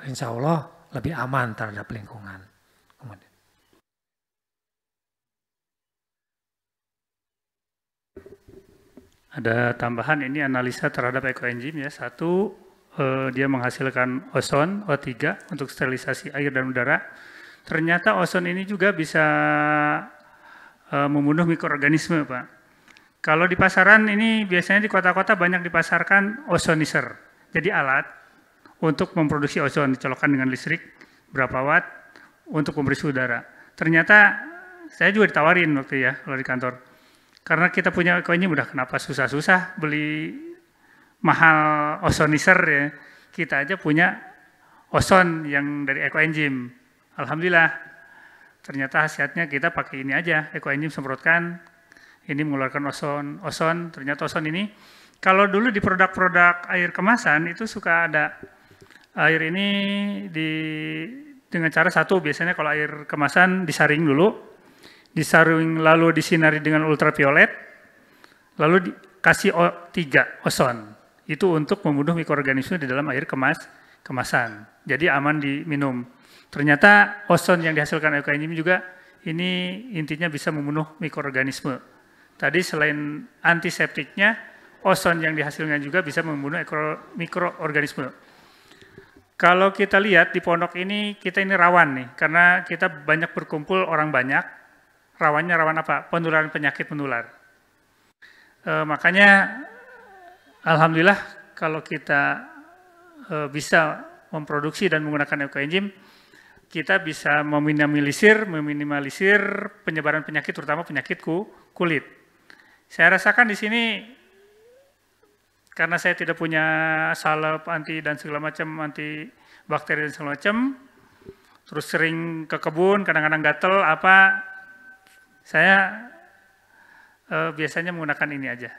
insya Allah lebih aman terhadap lingkungan. Kemudian. Ada tambahan ini analisa terhadap ekoenzim ya. Satu, dia menghasilkan ozon O3 untuk sterilisasi air dan udara. Ternyata ozon ini juga bisa membunuh mikroorganisme, Pak. Kalau di pasaran ini biasanya di kota-kota banyak dipasarkan ozonizer. Jadi alat untuk memproduksi ozon, dicolokkan dengan listrik berapa watt untuk pembersih udara. Ternyata saya juga ditawarin waktu ya kalau di kantor. Karena kita punya ekoenzim udah kenapa susah-susah beli mahal ozonizer ya. Kita aja punya ozon yang dari ekoenzim. Alhamdulillah. Ternyata khasiatnya kita pakai ini aja, ekoenzim semprotkan. Ini mengeluarkan ozon. Ternyata ozon ini kalau dulu di produk-produk air kemasan itu suka ada air ini dengan cara satu, biasanya kalau air kemasan disaring dulu, disaring lalu disinari dengan ultraviolet, lalu dikasih O3 ozon. Itu untuk membunuh mikroorganisme di dalam air kemasan. Jadi aman diminum. Ternyata ozon yang dihasilkan ekoenzim juga ini intinya bisa membunuh mikroorganisme. Tadi selain antiseptiknya, ozon yang dihasilkan juga bisa membunuh mikroorganisme. Kalau kita lihat di pondok ini, kita ini rawan nih, karena kita banyak berkumpul orang banyak. Rawannya rawan apa? Penularan penyakit menular. Makanya alhamdulillah kalau kita bisa memproduksi dan menggunakan ekoenzim, kita bisa meminimalisir penyebaran penyakit, terutama penyakit kulit. Saya rasakan di sini karena saya tidak punya salep anti dan segala macam, anti bakteri dan segala macam, terus sering ke kebun, kadang-kadang gatel saya biasanya menggunakan ini aja.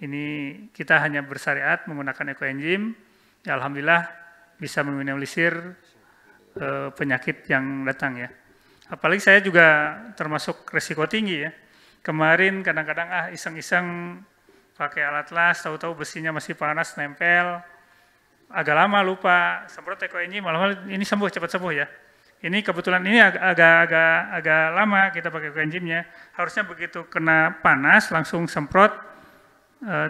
Ini kita hanya bersyariat menggunakan ekoenzim, ya alhamdulillah bisa meminimalisir penyakit yang datang ya. Apalagi saya juga termasuk resiko tinggi ya. Kemarin kadang-kadang iseng-iseng pakai alat las, tahu-tahu besinya masih panas, nempel. agak lama lupa semprot ekoenzim, malah ini sembuh, cepat sembuh ya. Ini kebetulan ini agak lama kita pakai ekoenzimnya. Harusnya begitu kena panas langsung semprot,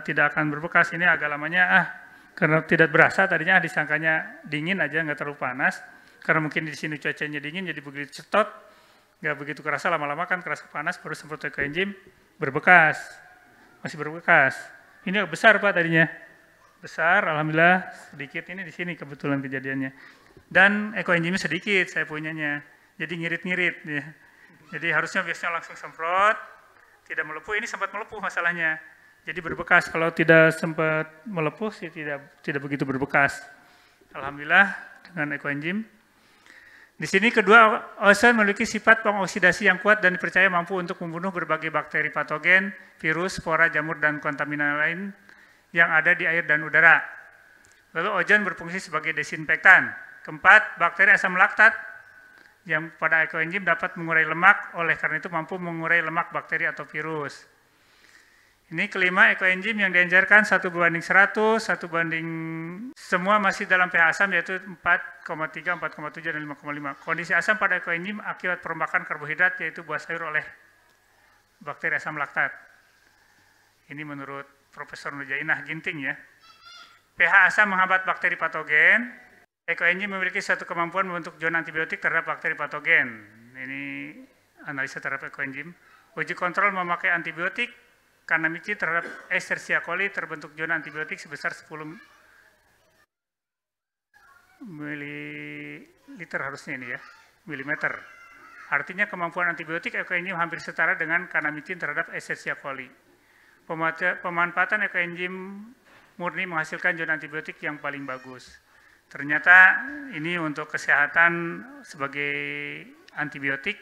tidak akan berbekas. Ini agak lamanya karena tidak berasa tadinya disangkanya dingin aja nggak terlalu panas. Karena mungkin di sini cuacanya dingin jadi begitu cetot nggak begitu kerasa, lama-lama kan kerasa panas baru semprot ekoenzim berbekas, masih berbekas. Ini besar Pak tadinya. Besar, alhamdulillah sedikit ini di sini kebetulan kejadiannya. Dan ekoenzimnya sedikit saya punyanya, jadi ngirit-ngirit ya. Jadi harusnya biasanya langsung semprot, tidak melepuh. Ini sempat melepuh masalahnya, jadi berbekas. Kalau tidak sempat melepuh sih tidak begitu berbekas. Alhamdulillah dengan ekoenzim. Di sini kedua, ozon memiliki sifat pengoksidasi yang kuat dan dipercaya mampu untuk membunuh berbagai bakteri patogen, virus, spora, jamur, dan kontaminan lain yang ada di air dan udara. Lalu ozon berfungsi sebagai desinfektan. Keempat, bakteri asam laktat yang pada ekoenzim dapat mengurai lemak, oleh karena itu mampu mengurai lemak bakteri atau virus. Ini kelima, ekoenzim yang dianjurkan 1:100, 1 semua masih dalam pH asam yaitu 4,3, 4,7, dan 5,5. Kondisi asam pada ekoenzim akibat perombakan karbohidrat yaitu buah sayur oleh bakteri asam laktat. Ini menurut Profesor Nujainah Ginting ya. pH asam menghambat bakteri patogen. Ekoenzim memiliki satu kemampuan membentuk zona antibiotik terhadap bakteri patogen. Ini analisa terhadap ekoenzim. Uji kontrol memakai antibiotik kanamicin terhadap Escherichia coli terbentuk zona antibiotik sebesar 10 ml harusnya ini ya, milimeter. Artinya kemampuan antibiotik ekoenzim hampir setara dengan kanamicin terhadap Escherichia coli. Pemanfaatan ekoenzim murni menghasilkan zona antibiotik yang paling bagus. Ternyata ini untuk kesehatan sebagai antibiotik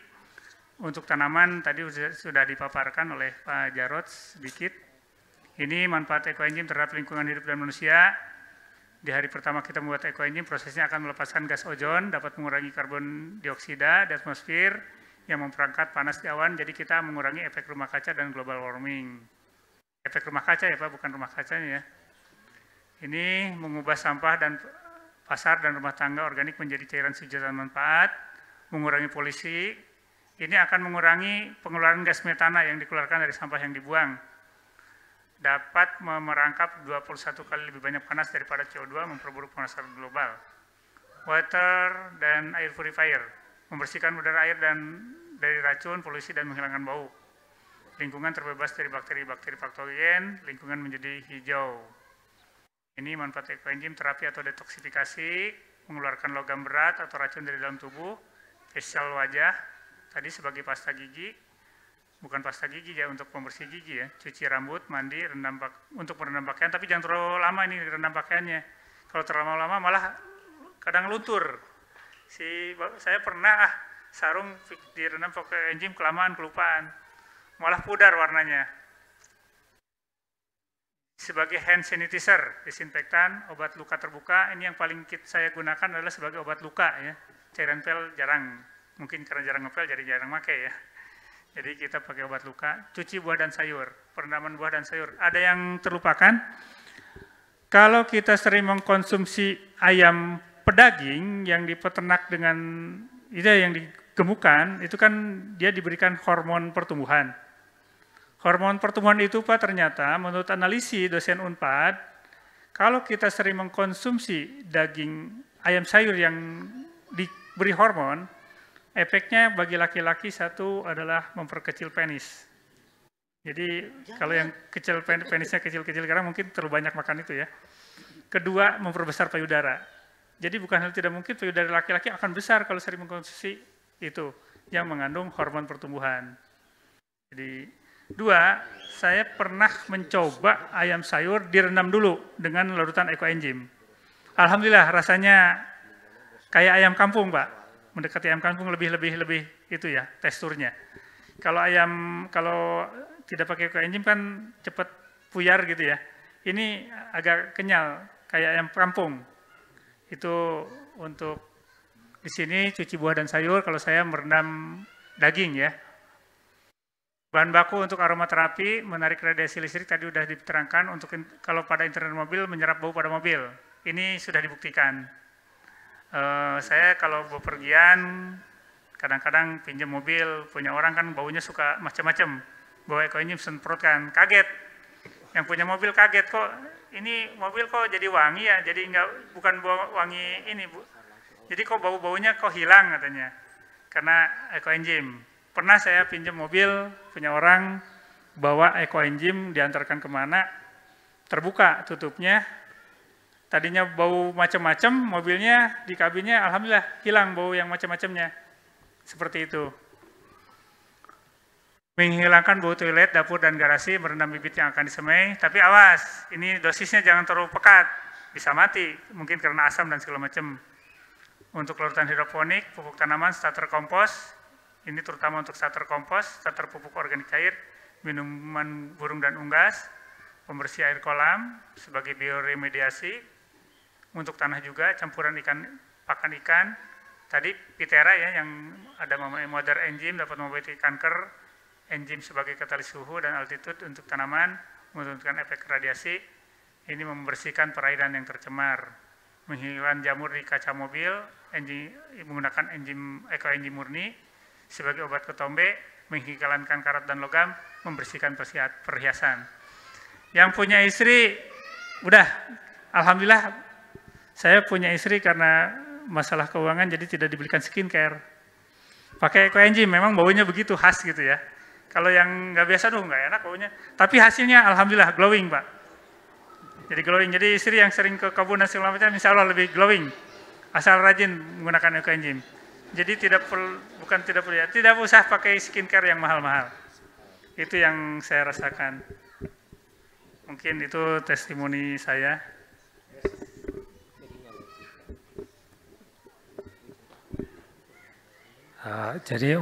untuk tanaman tadi sudah dipaparkan oleh Pak Jarod sedikit. Ini manfaat ekoenzim terhadap lingkungan hidup dan manusia. Di hari pertama kita membuat ekoenzim, prosesnya akan melepaskan gas ozon, dapat mengurangi karbon dioksida di atmosfer yang memperangkat panas di awan, jadi kita mengurangi efek rumah kaca dan global warming. Efek rumah kaca ya Pak, bukan rumah kacanya ya. Ini mengubah sampah dan pasar dan rumah tangga organik menjadi cairan hijau dan manfaat, mengurangi polusi. Ini akan mengurangi pengeluaran gas metana yang dikeluarkan dari sampah yang dibuang. Dapat merangkap 21 kali lebih banyak panas daripada CO2, memperburuk pemanasan global. Water dan air purifier, membersihkan udara air dan dari racun, polusi, dan menghilangkan bau. Lingkungan terbebas dari bakteri-bakteri patogen, lingkungan menjadi hijau. Ini manfaat ekoenzim terapi atau detoksifikasi, mengeluarkan logam berat atau racun dari dalam tubuh, facial wajah, tadi sebagai pasta gigi, bukan pasta gigi ya, untuk pembersih gigi ya, cuci rambut, mandi, untuk merendam pakaian, tapi jangan terlalu lama ini rendam pakaiannya. Kalau terlalu lama malah kadang luntur. Saya pernah sarung direndam pakai enzim kelamaan kelupaan, malah pudar warnanya. Sebagai hand sanitizer, disinfektan, obat luka terbuka, ini yang paling saya gunakan adalah sebagai obat luka ya. Cairan pel jarang, mungkin karena jarang ngepel jadi jarang pakai ya. Jadi kita pakai obat luka, cuci buah dan sayur, perendaman buah dan sayur. Ada yang terlupakan, kalau kita sering mengkonsumsi ayam pedaging yang dipeternak dengan itu yang digemukkan, itu kan dia diberikan hormon pertumbuhan. Hormon pertumbuhan itu Pak ternyata menurut analisis dosen Unpad, kalau kita sering mengkonsumsi daging ayam sayur yang diberi hormon, efeknya bagi laki-laki satu adalah memperkecil penis. Jadi kalau yang kecil penisnya kecil-kecil karena mungkin terlalu banyak makan itu ya. Kedua, memperbesar payudara. Jadi bukan hal tidak mungkin payudara laki-laki akan besar kalau sering mengkonsumsi itu yang mengandung hormon pertumbuhan. Jadi dua, saya pernah mencoba ayam sayur direndam dulu dengan larutan ekoenzim. Alhamdulillah rasanya kayak ayam kampung Pak, mendekati ayam kampung lebih itu ya teksturnya. Kalau tidak pakai ekoenzim kan cepat puyar gitu ya. Ini agak kenyal kayak ayam kampung. Itu untuk di sini cuci buah dan sayur. Kalau saya merendam daging ya. Bahan baku untuk aromaterapi, menarik radiasi listrik tadi sudah diterangkan. Untuk kalau pada internet mobil menyerap bau pada mobil. ini sudah dibuktikan. Saya kalau bepergian kadang-kadang pinjam mobil, punya orang kan baunya suka macam-macam, bawa ekoenzim semprot kan, kaget. Yang punya mobil kaget, kok ini mobil kok jadi wangi ya, jadi bukan wangi ini Bu. Jadi kok bau-baunya kok hilang katanya, karena ekoenzim. Pernah saya pinjam mobil, punya orang bawa ekoenzim, diantarkan kemana, terbuka tutupnya, tadinya bau macam-macam, mobilnya di kabinnya alhamdulillah hilang bau yang macam-macamnya. Seperti itu. Menghilangkan bau toilet, dapur, dan garasi, merendam bibit yang akan disemai. Tapi awas, ini dosisnya jangan terlalu pekat, bisa mati, mungkin karena asam dan segala macam. Untuk larutan hidroponik, pupuk tanaman, starter kompos, ini terutama untuk starter kompos, starter pupuk organik cair, minuman burung dan unggas, pembersih air kolam sebagai bioremediasi, untuk tanah juga, campuran ikan, pakan ikan, tadi Pitera ya yang ada modern enzim dapat mengobati kanker, enzim sebagai katalis suhu dan altitude untuk tanaman, menurunkan efek radiasi, ini membersihkan perairan yang tercemar, menghilangkan jamur di kaca mobil, menggunakan ekoenzim murni sebagai obat ketombe, menghilangkan karat dan logam, membersihkan perhiasan. Yang punya istri, udah, alhamdulillah saya punya istri karena masalah keuangan jadi tidak dibelikan skincare. Pakai ekoenzim, memang baunya begitu khas gitu ya. Kalau yang nggak biasa tuh nggak enak baunya. Tapi hasilnya alhamdulillah glowing Pak. Jadi glowing. Jadi istri yang sering ke kebun dan segala macam, insya Allah lebih glowing. Asal rajin menggunakan ekoenzim. Jadi tidak usah pakai skincare yang mahal-mahal. Itu yang saya rasakan. Mungkin itu testimoni saya. Jadi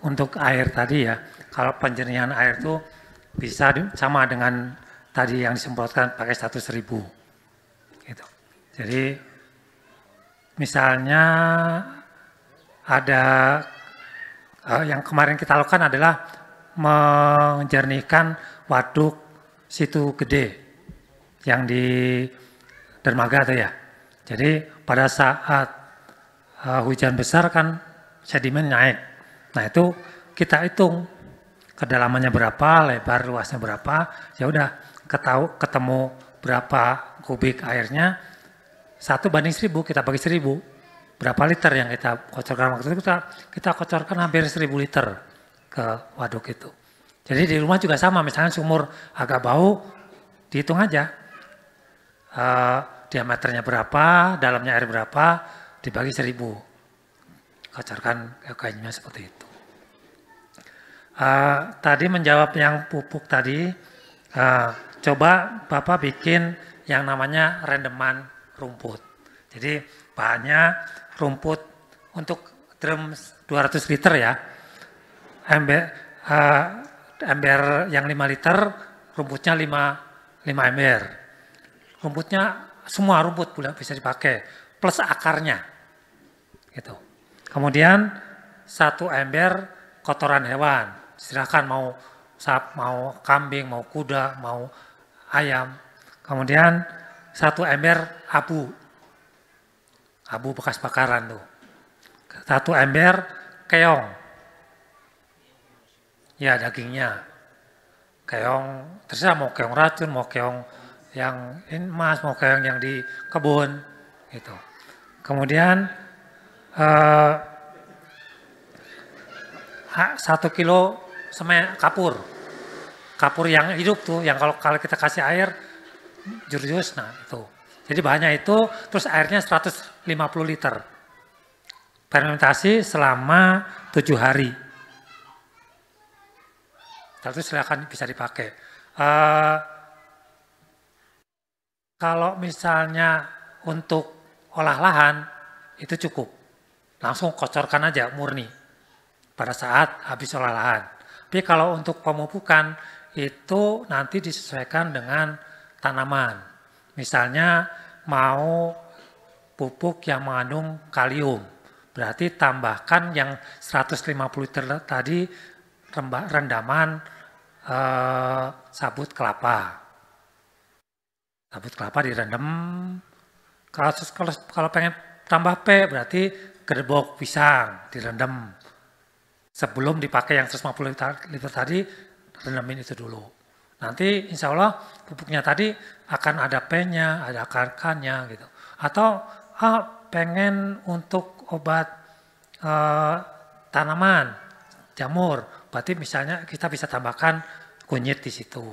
untuk air tadi ya, kalau penjernihan air itu bisa sama dengan tadi yang disemprotkan pakai 100.000. Gitu. Jadi misalnya ada yang kemarin kita lakukan adalah menjernihkan waduk Situ Gede yang di dermaga itu ya. Jadi pada saat hujan besar kan sedimen naik. Nah itu kita hitung kedalamannya berapa, lebar luasnya berapa, ya udah ketemu berapa kubik airnya, 1:1000 kita bagi 1000, berapa liter yang kita kocorkan waktu itu kita kocorkan hampir 1000 liter ke waduk itu. Jadi di rumah juga sama, misalnya sumur agak bau, dihitung aja diameternya berapa, dalamnya air berapa, dibagi 1000. Kocorkan kayaknya seperti itu. Tadi menjawab yang pupuk tadi, coba Bapak bikin yang namanya rendeman rumput. Jadi bahannya rumput untuk drum 200 liter ya, ember yang 5 liter, rumputnya 5 ember. Rumputnya semua rumput bisa dipakai, plus akarnya. Gitu. Kemudian 1 ember kotoran hewan, silakan mau kambing, mau kuda, mau ayam. Kemudian 1 ember abu bekas bakaran tuh. 1 ember keong, ya dagingnya. Keong, terserah mau keong racun, mau keong yang emas, mau keong yang di kebun, gitu. Kemudian 1 kilo semen kapur yang hidup tuh, yang kalau kita kasih air jurjus, nah itu. Jadi bahannya itu, terus airnya 150 liter. Fermentasi selama 7 hari. Setelah itu silakan bisa dipakai. Kalau misalnya untuk olah lahan, itu cukup. Langsung kocorkan aja murni pada saat habis olah lahan. Tapi kalau untuk pemupukan, itu nanti disesuaikan dengan tanaman. Misalnya mau pupuk yang mengandung kalium, berarti tambahkan yang 150 liter tadi rendaman sabut kelapa. Sabut kelapa direndam Kalau pengen tambah P berarti gerbok pisang direndam. Sebelum dipakai yang 150 liter tadi, rendamin itu dulu. Nanti insya Allah pupuknya tadi akan ada P-nya, ada akarkannya gitu. Atau pengen untuk obat tanaman, jamur, berarti misalnya kita bisa tambahkan kunyit di situ.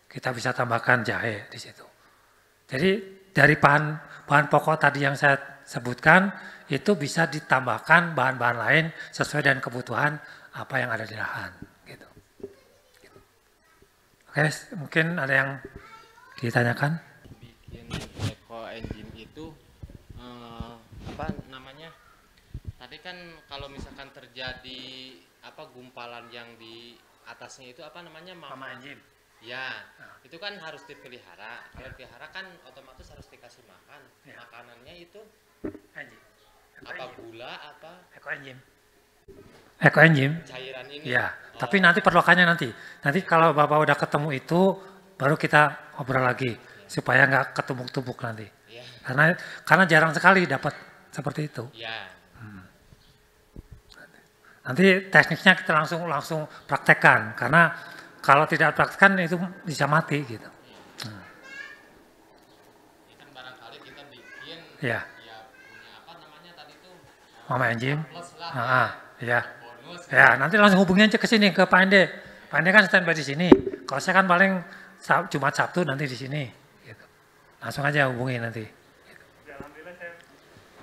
Kita bisa tambahkan jahe di situ. Jadi dari bahan pokok tadi yang saya sebutkan, itu bisa ditambahkan bahan-bahan lain sesuai dengan kebutuhan apa yang ada di lahan. Gitu. Oke, mungkin ada yang ditanyakan? Bikin eco engine itu apa namanya? Tadi kan kalau misalkan terjadi gumpalan yang di atasnya itu apa namanya? Mama engine. Ya, itu kan harus dipelihara. Kalau dipelihara kan otomatis harus dikasih makan. Ya. Makanannya itu apa gula apa? Eco enzim. Cairan ini. Ya, tapi nanti perluasannya nanti. Nanti kalau Bapak udah ketemu itu, baru kita ngobrol lagi supaya nggak ketumbuk-tumbuk nanti. Ya. Karena jarang sekali dapat seperti itu. Ya. Nanti tekniknya kita langsung praktekkan karena kalau tidak praktekkan itu bisa mati gitu. Ini kan barangkali kita bikin ya punya apa namanya tadi tuh Mama enzim. Ya. Bonus. Ya, nanti langsung hubungi aja ke sini ke Pak Ende. Pak Ende kan standby di sini. Kalau saya kan paling Jumat Sabtu nanti di sini. Gitu. Langsung aja hubungi nanti. Gitu. Alhamdulillah saya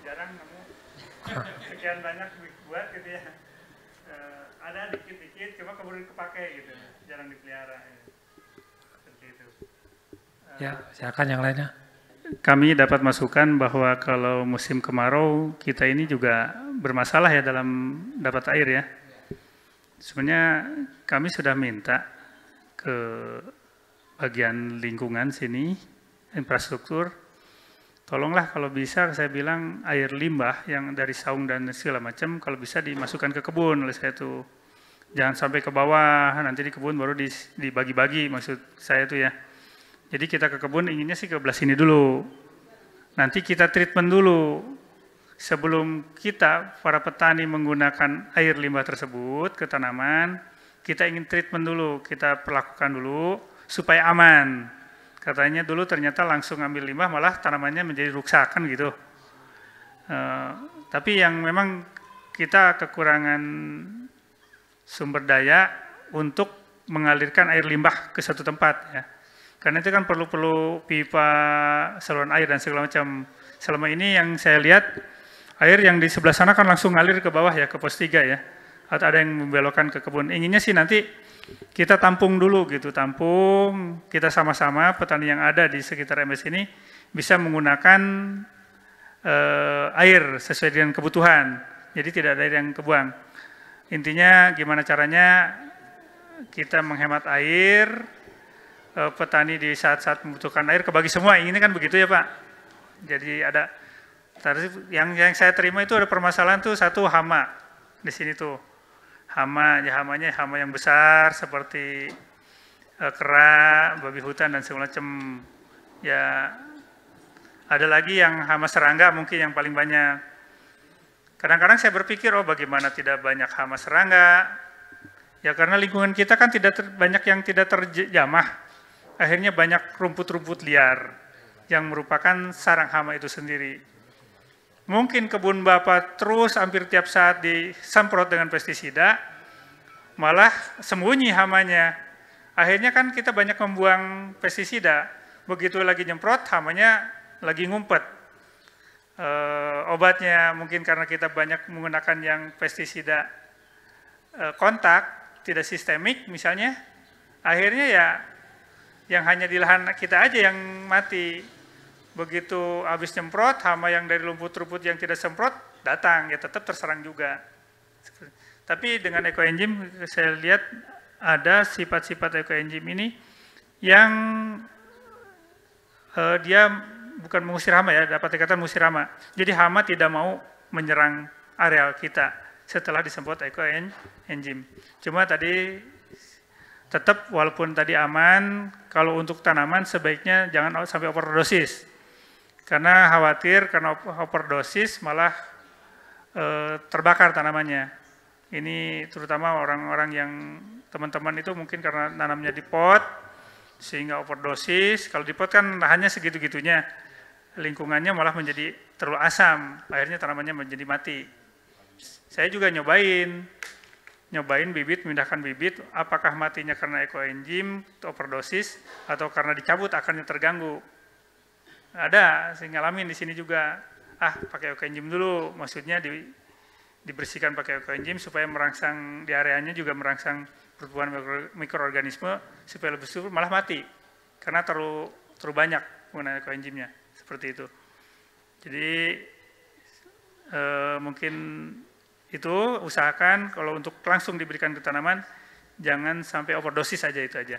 jarang nemu sekian banyak buat gitu ya. Ada dikit-dikit, cuma kemudian kepake gitu. Jarang dipelihara. Ya. Seperti itu. Ya, silakan yang lainnya. Kami dapat masukan bahwa kalau musim kemarau kita ini juga bermasalah ya dalam dapat air ya. Sebenarnya kami sudah minta ke bagian lingkungan sini, infrastruktur, tolonglah kalau bisa saya bilang air limbah yang dari saung dan segala macam kalau bisa dimasukkan ke kebun oleh saya tuh. Jangan sampai ke bawah, nanti di kebun baru dibagi-bagi maksud saya tuh ya. Jadi kita ke kebun inginnya sih ke belah sini dulu. Nanti kita treatment dulu. Sebelum kita, para petani menggunakan air limbah tersebut ke tanaman, kita ingin treatment dulu, kita perlakukan dulu supaya aman. Katanya dulu ternyata langsung ambil limbah malah tanamannya menjadi rusak kan gitu. Tapi yang memang kita kekurangan sumber daya untuk mengalirkan air limbah ke satu tempat ya. Karena itu kan perlu pipa saluran air dan segala macam. Selama ini yang saya lihat air yang di sebelah sana kan langsung ngalir ke bawah ya, ke pos 3 ya. Atau ada yang membelokkan ke kebun. Inginnya sih nanti kita tampung dulu gitu, tampung, kita sama-sama petani yang ada di sekitar MS ini bisa menggunakan air sesuai dengan kebutuhan. Jadi tidak ada air yang kebuang. Intinya gimana caranya kita menghemat air, petani di saat-saat membutuhkan air kebagi semua, inginnya kan begitu ya Pak. Jadi ada yang saya terima itu ada permasalahan tuh satu hama di sini tuh hamanya hama yang besar seperti kera, babi hutan dan segala macam ya. Ada lagi yang hama serangga mungkin yang paling banyak. Kadang-kadang saya berpikir bagaimana tidak banyak hama serangga ya, karena lingkungan kita kan banyak yang tidak terjamah. Akhirnya banyak rumput-rumput liar yang merupakan sarang hama itu sendiri. Mungkin kebun Bapak terus hampir tiap saat disemprot dengan pestisida, malah sembunyi hamanya. Akhirnya kan kita banyak membuang pestisida. Begitu lagi nyemprot, hamanya lagi ngumpet. Obatnya mungkin karena kita banyak menggunakan yang pestisida kontak, tidak sistemik misalnya, akhirnya ya yang hanya di lahan kita aja yang mati. Begitu habis nyemprot, hama yang dari rumput-rumput yang tidak semprot datang, ya tetap terserang juga. Tapi dengan ekoenzim saya lihat ada sifat-sifat ekoenzim ini yang dia bukan mengusir hama ya, dapat dikatakan mengusir hama. Jadi hama tidak mau menyerang areal kita setelah disemprot ekoenzim. Cuma tadi tetap walaupun tadi aman, kalau untuk tanaman sebaiknya jangan sampai overdosis. Karena khawatir karena overdosis malah terbakar tanamannya. Ini terutama orang-orang yang teman-teman itu mungkin karena nanamnya di pot sehingga overdosis. Kalau di pot kan lahannya segitu-gitunya, lingkungannya malah menjadi terlalu asam, akhirnya tanamannya menjadi mati. Saya juga nyobain bibit, memindahkan bibit, apakah matinya karena ekoenzim, overdosis, atau karena dicabut akarnya terganggu. Ada, saya ngalamin di sini juga. Pakai ekoenzim dulu, maksudnya dibersihkan pakai ekoenzim supaya merangsang di areanya juga merangsang pertumbuhan mikroorganisme supaya lebih subur, malah mati karena terlalu banyak penggunaan ekoenzimnya, seperti itu. Jadi mungkin itu usahakan kalau untuk langsung diberikan ke tanaman jangan sampai overdosis aja, itu aja.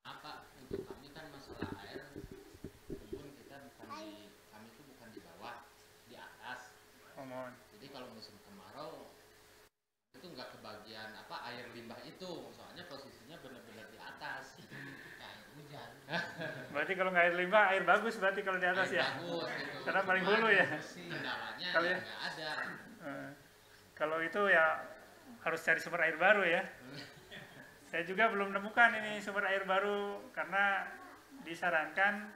Apa untuk kami kan masalah air, kebun kita kami itu bukan di bawah, di atas. Jadi kalau musim kemarau itu nggak kebagian air limbah itu, soalnya posisinya benar-benar di atas. Kayak hujan. Berarti kalau nggak air limbah, air bagus berarti kalau di atas, ya. Bagus, gitu. Karena paling hulu ya. Kendalanya Kalau ya nggak ada. Kalau itu ya harus cari sumber air baru ya. Saya juga belum menemukan ini sumber air baru karena disarankan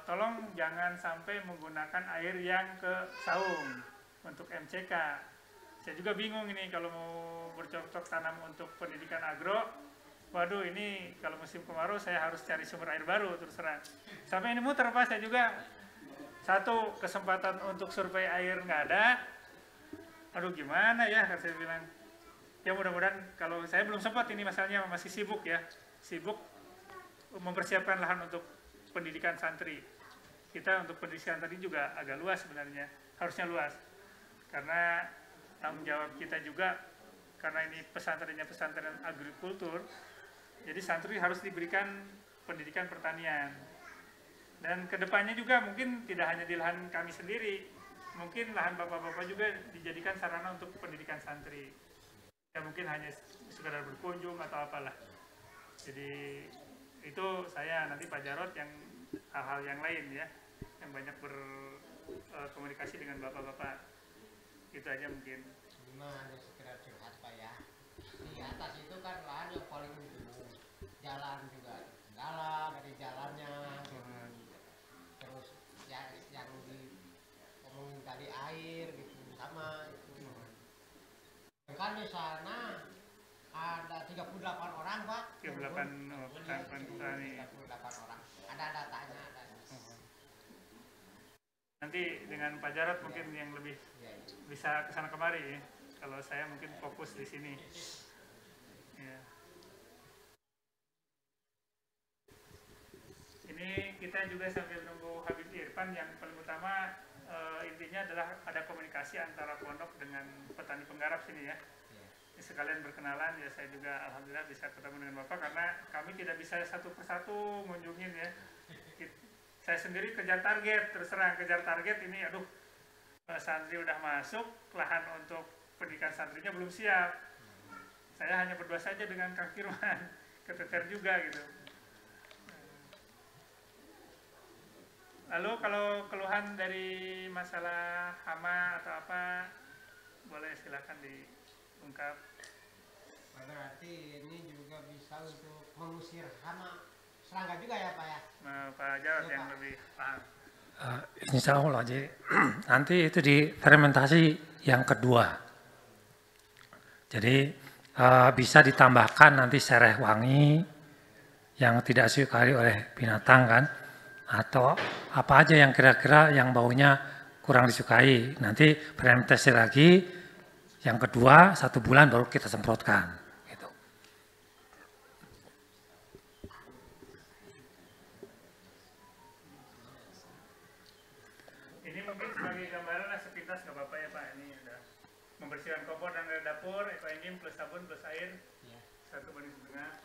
tolong jangan sampai menggunakan air yang ke saung untuk MCK. Saya juga bingung ini kalau mau bercocok tanam untuk pendidikan agro. Waduh, ini kalau musim kemarau saya harus cari sumber air baru terus terang. Sampai ini muter Pak, saya juga satu kesempatan untuk survei air nggak ada. Aduh gimana ya, kan saya bilang. Ya mudah-mudahan, kalau saya belum sempat ini masalahnya masih sibuk ya. Sibuk mempersiapkan lahan untuk pendidikan santri. Kita untuk pendidikan tadi juga agak luas sebenarnya, harusnya luas. Karena tanggung jawab kita juga, karena ini pesantrennya pesantren agrikultur, jadi santri harus diberikan pendidikan pertanian. Dan kedepannya juga mungkin tidak hanya di lahan kami sendiri, mungkin lahan bapak-bapak juga dijadikan sarana untuk pendidikan santri. Ya mungkin hanya sekedar berkunjung atau apalah. Jadi itu saya nanti Pak Jarod yang hal-hal yang lain ya, yang banyak berkomunikasi dengan bapak-bapak. Itu aja mungkin. Hanya sekedar curhat Pak ya. Di atas itu kan lahan yang paling ujung. Jalan juga kendala dari jalannya. Terus ya, yang ngomongin tadi air gitu sama itu. Kan di sana ada 38 orang Pak. 38 petani. 38 orang. Ada datanya ada. Nanti dengan Pak Jarod mungkin yang lebih bisa kesana kemari ya. Kalau saya mungkin fokus di sini. Ya. Ini kita juga sambil nunggu Habib Irfan, yang paling utama intinya adalah ada komunikasi antara pondok dengan petani penggarap sini ya. Sekalian berkenalan ya, saya juga alhamdulillah bisa ketemu dengan Bapak karena kami tidak bisa satu persatu ngunjungin ya. Saya sendiri kejar target, terus terang kejar target ini, aduh santri udah masuk, lahan untuk pendidikan santrinya belum siap. Saya hanya berdua saja dengan Kang Firman, keteter juga gitu. Lalu kalau keluhan dari masalah hama atau apa, boleh silakan diungkap. Berarti ini juga bisa untuk mengusir hama serangga juga ya Pak ya? Nah, Pak Jarod yang lebih paham. Insya Allah, jadi nanti itu di fermentasi yang kedua. Jadi bisa ditambahkan nanti sereh wangi yang tidak disukai oleh binatang kan, atau apa aja yang kira-kira yang baunya kurang disukai. Nanti fermentasi lagi yang kedua 1 bulan baru kita semprotkan. Membersihkan kompor dan area dapur, ekoenzim plus sabun plus air, 1:1,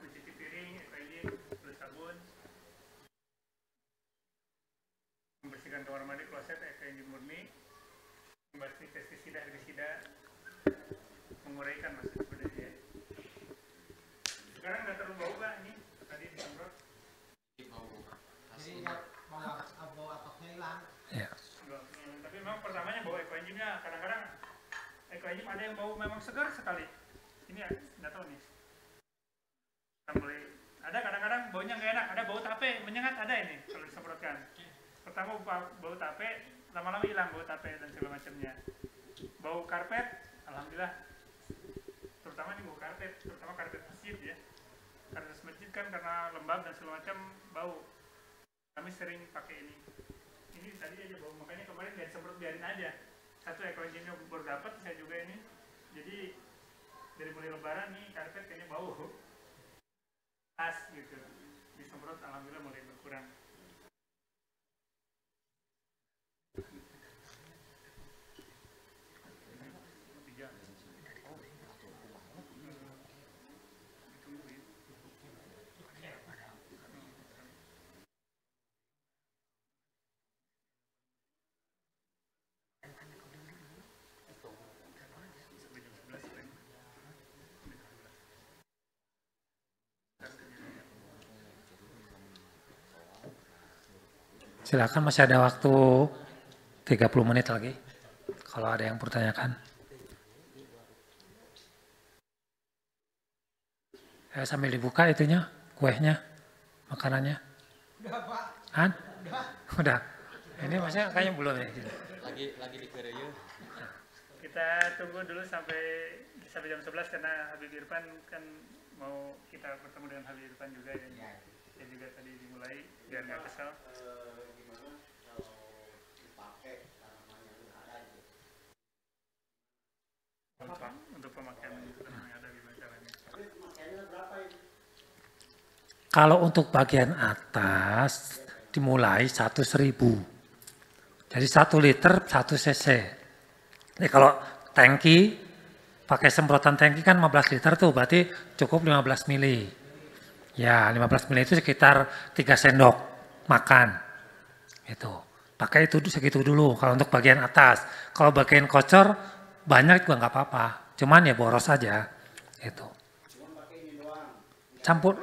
mencuci piring, ekoenzim plus sabun, membersihkan kamar mandi, kloset, ekoenzim murni, membersih pestisida, herbisida, menguraikan maksud sebenarnya. Sekarang nggak terlalu bau Pak ini, tadi disemprot. Jadi bau apa hilang ekoenzim ada yang bau memang segar sekali. Ini ya, nggak tahu nih. Ada kadang-kadang baunya nggak enak, ada bau tape menyengat, ada ini kalau disemprotkan. Pertama bau tape, lama-lama hilang bau tape dan segala macamnya. Bau karpet, alhamdulillah. Terutama ini bau karpet, terutama karpet masjid ya. Karpet masjid kan karena lembab dan segala macam bau. Kami sering pakai ini. Ini tadi aja bau, makanya kemarin nggak disemprot, biarin aja. Satu ekoenzimnya baru dapat, saya juga ini. Jadi dari mulai lebaran nih karpet kayaknya bau. As gitu, disemprot alhamdulillah mulai berkurang. Silakan, masih ada waktu 30 menit lagi. Kalau ada yang bertanyakan. Sambil dibuka itunya, kuehnya, makanannya. Udah, Pak. Han? Udah. Ini maksudnya kayaknya belum ya. Lagi di Korea. Kita tunggu dulu sampai jam 11 karena Habib Irfan kan mau kita bertemu dengan Habib Irfan juga ya. Yang juga tadi dimulai biar nggak kesal. Gimana kalau dipakai tanaman yang ada itu? Untuk pemakaian tanaman yang ada gimana caranya? Tapi pemakaiannya berapa ini? Kalau untuk bagian atas dimulai 100.000. Jadi 1 liter 1 cc. Ini kalau tangki pakai semprotan tangki kan 15 liter tuh, berarti cukup 15 mili. Ya, 15 mili itu sekitar 3 sendok makan. Itu. Pakai itu segitu dulu kalau untuk bagian atas. Kalau bagian kocor banyak juga nggak apa-apa. Cuman ya boros aja. Itu. Campur.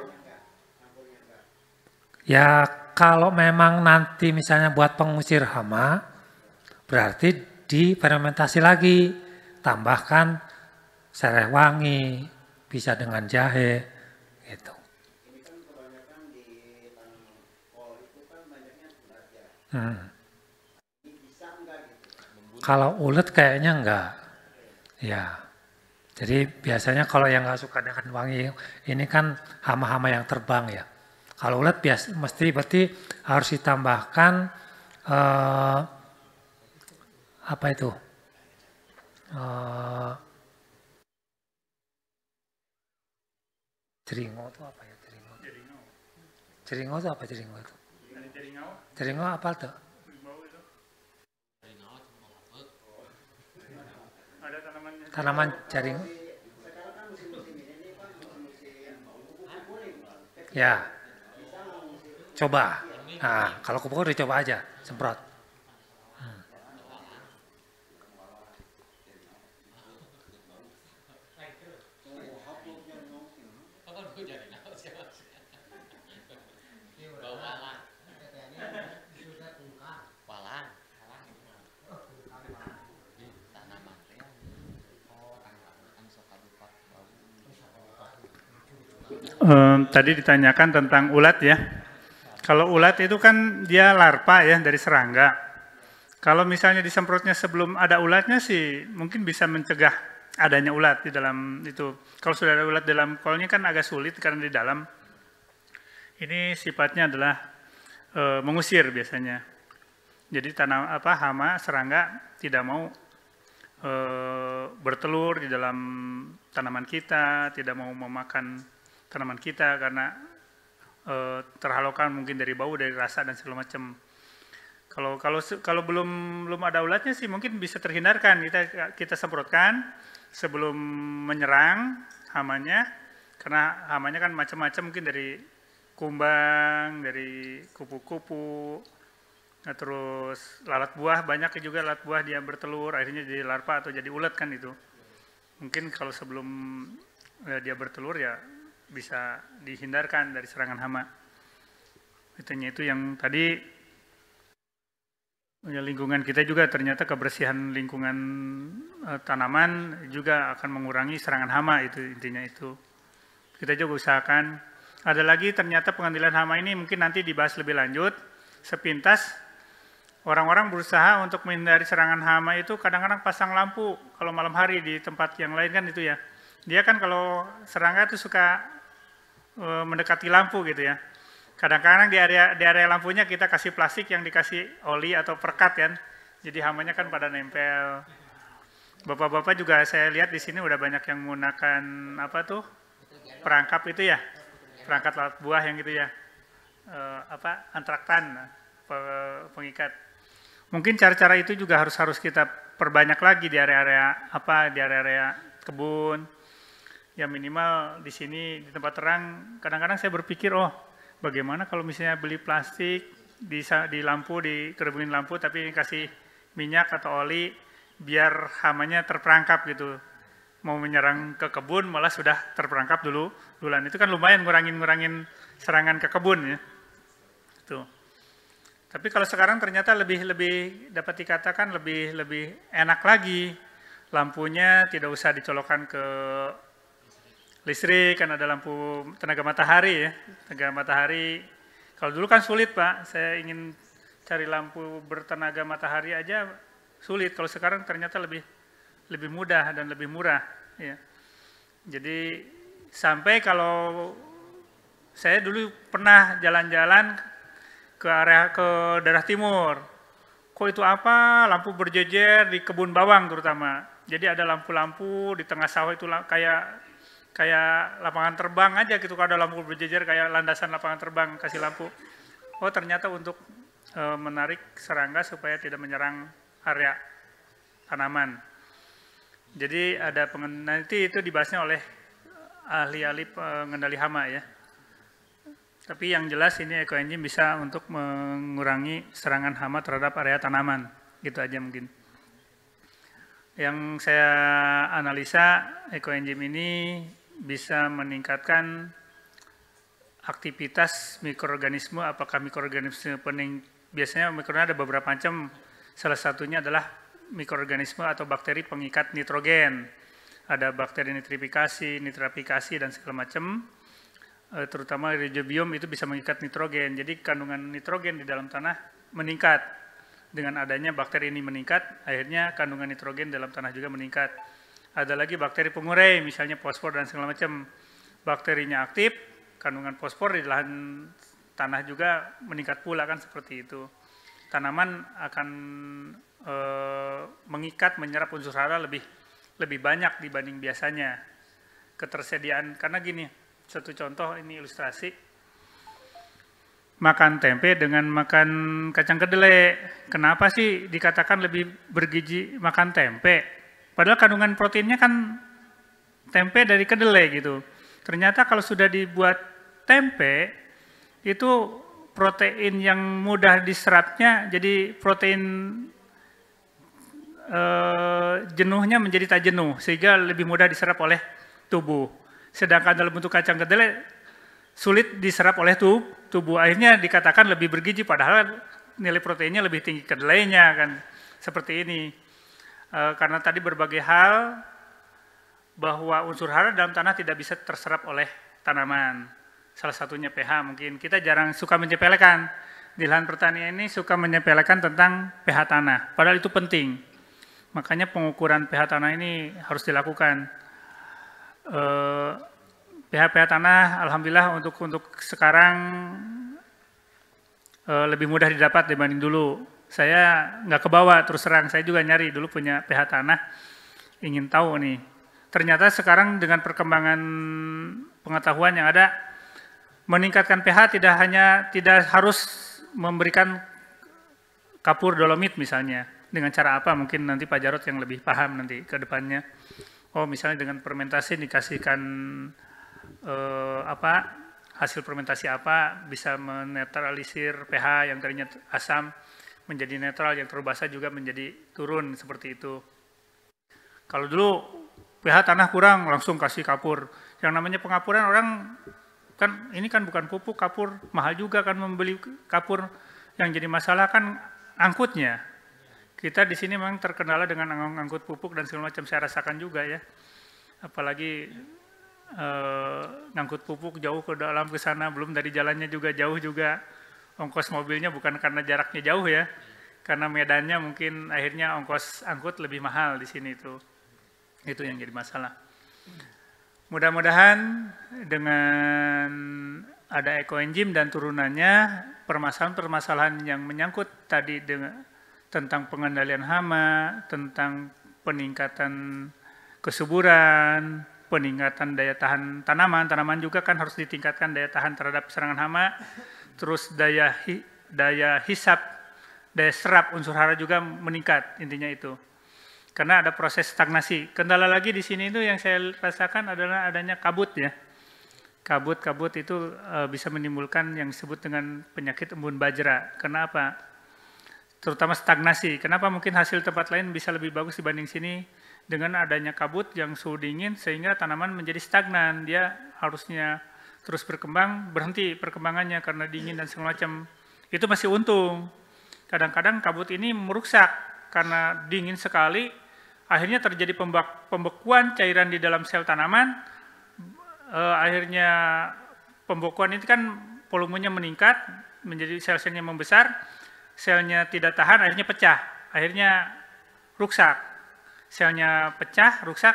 Ya kalau memang nanti misalnya buat pengusir hama, berarti difermentasi lagi. Tambahkan serai wangi, bisa dengan jahe. Gitu. Kalau ulet kayaknya enggak. Ya. Jadi biasanya kalau yang nggak suka dengan wangi ini kan hama-hama yang terbang ya. Kalau ulet mesti berarti harus ditambahkan apa itu? Jeringo itu apa ya jeringo? Jeringo itu apa jeringo itu? Jeringo apa tuh? Tanaman jaringo. Ya. Coba. Nah, kalau kupu dicoba aja, semprot. Tadi ditanyakan tentang ulat ya. Kalau ulat itu kan dia larva ya dari serangga. Kalau misalnya disemprotnya sebelum ada ulatnya sih mungkin bisa mencegah adanya ulat di dalam itu. Kalau sudah ada ulat dalam kolnya kan agak sulit karena di dalam. Ini sifatnya adalah mengusir biasanya. Jadi hama serangga tidak mau bertelur di dalam tanaman kita, tidak mau memakan tanaman kita karena terhalaukan mungkin dari bau, dari rasa dan segala macam. Kalau belum ada ulatnya sih mungkin bisa terhindarkan, kita semprotkan sebelum menyerang hamanya, karena hamanya kan macam-macam, mungkin dari kumbang, dari kupu-kupu, terus lalat buah, banyak juga lalat buah dia bertelur akhirnya jadi larva atau jadi ulat kan itu. Mungkin kalau sebelum dia bertelur ya bisa dihindarkan dari serangan hama. Itu yang tadi Ya, lingkungan kita juga ternyata kebersihan lingkungan tanaman juga akan mengurangi serangan hama, itu intinya itu. Kita juga usahakan. Ada lagi ternyata pengendalian hama ini mungkin nanti dibahas lebih lanjut. Sepintas orang-orang berusaha untuk menghindari serangan hama itu kadang-kadang pasang lampu kalau malam hari di tempat yang lain kan itu ya. Dia kan kalau serangga itu suka mendekati lampu gitu ya. Kadang-kadang di area lampunya kita kasih plastik yang dikasih oli atau perekat kan. Jadi hamanya kan pada nempel. Bapak-bapak juga saya lihat di sini udah banyak yang menggunakan apa tuh? Perangkap itu ya. Perangkat lalat buah yang gitu ya. Antraktan, pengikat. Mungkin cara-cara itu juga harus kita perbanyak lagi di area-area di area-area kebun. Ya minimal di sini di tempat terang kadang-kadang saya berpikir bagaimana kalau misalnya beli plastik di lampu, dikerubunin lampu, tapi kasih minyak atau oli, biar hamanya terperangkap gitu. Mau menyerang ke kebun malah sudah terperangkap duluan. Itu kan lumayan ngurangin serangan ke kebun ya. Tuh. Tapi kalau sekarang ternyata lebih dapat dikatakan lebih enak lagi. Lampunya tidak usah dicolokkan ke listrik, kan ada lampu tenaga matahari ya, tenaga matahari. Kalau dulu kan sulit Pak, saya ingin cari lampu bertenaga matahari aja sulit. Kalau sekarang ternyata lebih mudah dan lebih murah. Ya. Jadi sampai kalau saya dulu pernah jalan-jalan ke daerah timur, kok itu apa lampu berjejer di kebun bawang terutama. Jadi ada lampu-lampu di tengah sawah itu kayak lapangan terbang aja gitu, kalau ada lampu berjejer kayak landasan lapangan terbang kasih lampu. Ternyata untuk menarik serangga supaya tidak menyerang area tanaman. Jadi ada nanti itu dibahasnya oleh ahli-ahli pengendali hama ya. Tapi yang jelas ini ekoenzim bisa untuk mengurangi serangan hama terhadap area tanaman. Gitu aja mungkin. Yang saya analisa ekoenzim ini bisa meningkatkan aktivitas mikroorganisme. Apakah mikroorganisme biasanya mikroorganisme ada beberapa macam. Salah satunya adalah mikroorganisme atau bakteri pengikat nitrogen. Ada bakteri nitrifikasi, nitrafikasi dan segala macam. Terutama rhizobium itu bisa mengikat nitrogen. Jadi kandungan nitrogen di dalam tanah meningkat. Dengan adanya bakteri ini meningkat, akhirnya kandungan nitrogen dalam tanah juga meningkat. Ada lagi bakteri pengurai, misalnya fosfor dan segala macam. Bakterinya aktif, kandungan fosfor di lahan tanah juga meningkat pula kan seperti itu. Tanaman akan mengikat, menyerap unsur hara lebih banyak dibanding biasanya. Ketersediaan, karena gini, satu contoh ini ilustrasi. Makan tempe dengan makan kacang kedelai. Kenapa sih dikatakan lebih bergizi makan tempe? Padahal kandungan proteinnya kan tempe dari kedelai gitu. Ternyata kalau sudah dibuat tempe, itu protein yang mudah diserapnya, jadi protein jenuhnya menjadi tak jenuh, sehingga lebih mudah diserap oleh tubuh. Sedangkan dalam bentuk kacang kedelai, sulit diserap oleh tubuh. Akhirnya dikatakan lebih bergizi, padahal nilai proteinnya lebih tinggi kedelainya kan. Seperti ini. Karena tadi berbagai hal bahwa unsur hara dalam tanah tidak bisa terserap oleh tanaman. Salah satunya pH mungkin. Kita jarang suka menyepelekan. Di lahan pertanian ini suka menyepelekan tentang pH tanah. Padahal itu penting. Makanya pengukuran pH tanah ini harus dilakukan. pH tanah alhamdulillah untuk sekarang lebih mudah didapat dibanding dulu. Saya nggak kebawa terus terang, saya juga nyari dulu punya pH tanah, ingin tahu nih. Ternyata sekarang dengan perkembangan pengetahuan yang ada, meningkatkan pH tidak harus memberikan kapur dolomit misalnya. Dengan cara apa? Mungkin nanti Pak Jarod yang lebih paham nanti ke depannya. Misalnya dengan fermentasi dikasihkan hasil fermentasi apa bisa menetralisir pH yang tadinya asam menjadi netral, yang terlalu basah juga menjadi turun seperti itu. Kalau dulu pH tanah kurang langsung kasih kapur. Yang namanya pengapuran orang kan ini kan bukan pupuk, kapur mahal juga kan membeli kapur. Yang jadi masalah kan angkutnya. kita di sini memang terkendala dengan angkut pupuk dan segala macam, saya rasakan juga ya. Apalagi ngangkut pupuk jauh ke dalam ke sana, belum dari jalannya juga jauh juga. Ongkos mobilnya bukan karena jaraknya jauh ya, karena medannya mungkin akhirnya ongkos angkut lebih mahal di sini itu. Itu yang jadi masalah. Mudah-mudahan dengan ada ekoenzim dan turunannya, permasalahan-permasalahan yang menyangkut tadi dengan tentang pengendalian hama, tentang peningkatan kesuburan, peningkatan daya tahan tanaman juga kan harus ditingkatkan daya tahan terhadap serangan hama, terus daya hisap, daya serap unsur hara juga meningkat, intinya itu. Karena ada proses stagnasi. Kendala lagi di sini itu yang saya rasakan adalah adanya kabut ya. Kabut itu bisa menimbulkan yang disebut dengan penyakit embun bajra. Kenapa? Terutama stagnasi. Kenapa mungkin hasil tempat lain bisa lebih bagus dibanding sini? Dengan adanya kabut yang suhu dingin sehingga tanaman menjadi stagnan. Dia harusnya terus berkembang, berhenti perkembangannya karena dingin dan segala macam. Itu masih untung. Kadang-kadang kabut ini merusak karena dingin sekali, akhirnya terjadi pembekuan cairan di dalam sel tanaman. Akhirnya pembekuan itu kan volumenya meningkat, menjadi sel-selnya membesar, selnya tidak tahan, akhirnya pecah, akhirnya rusak. Selnya pecah, rusak,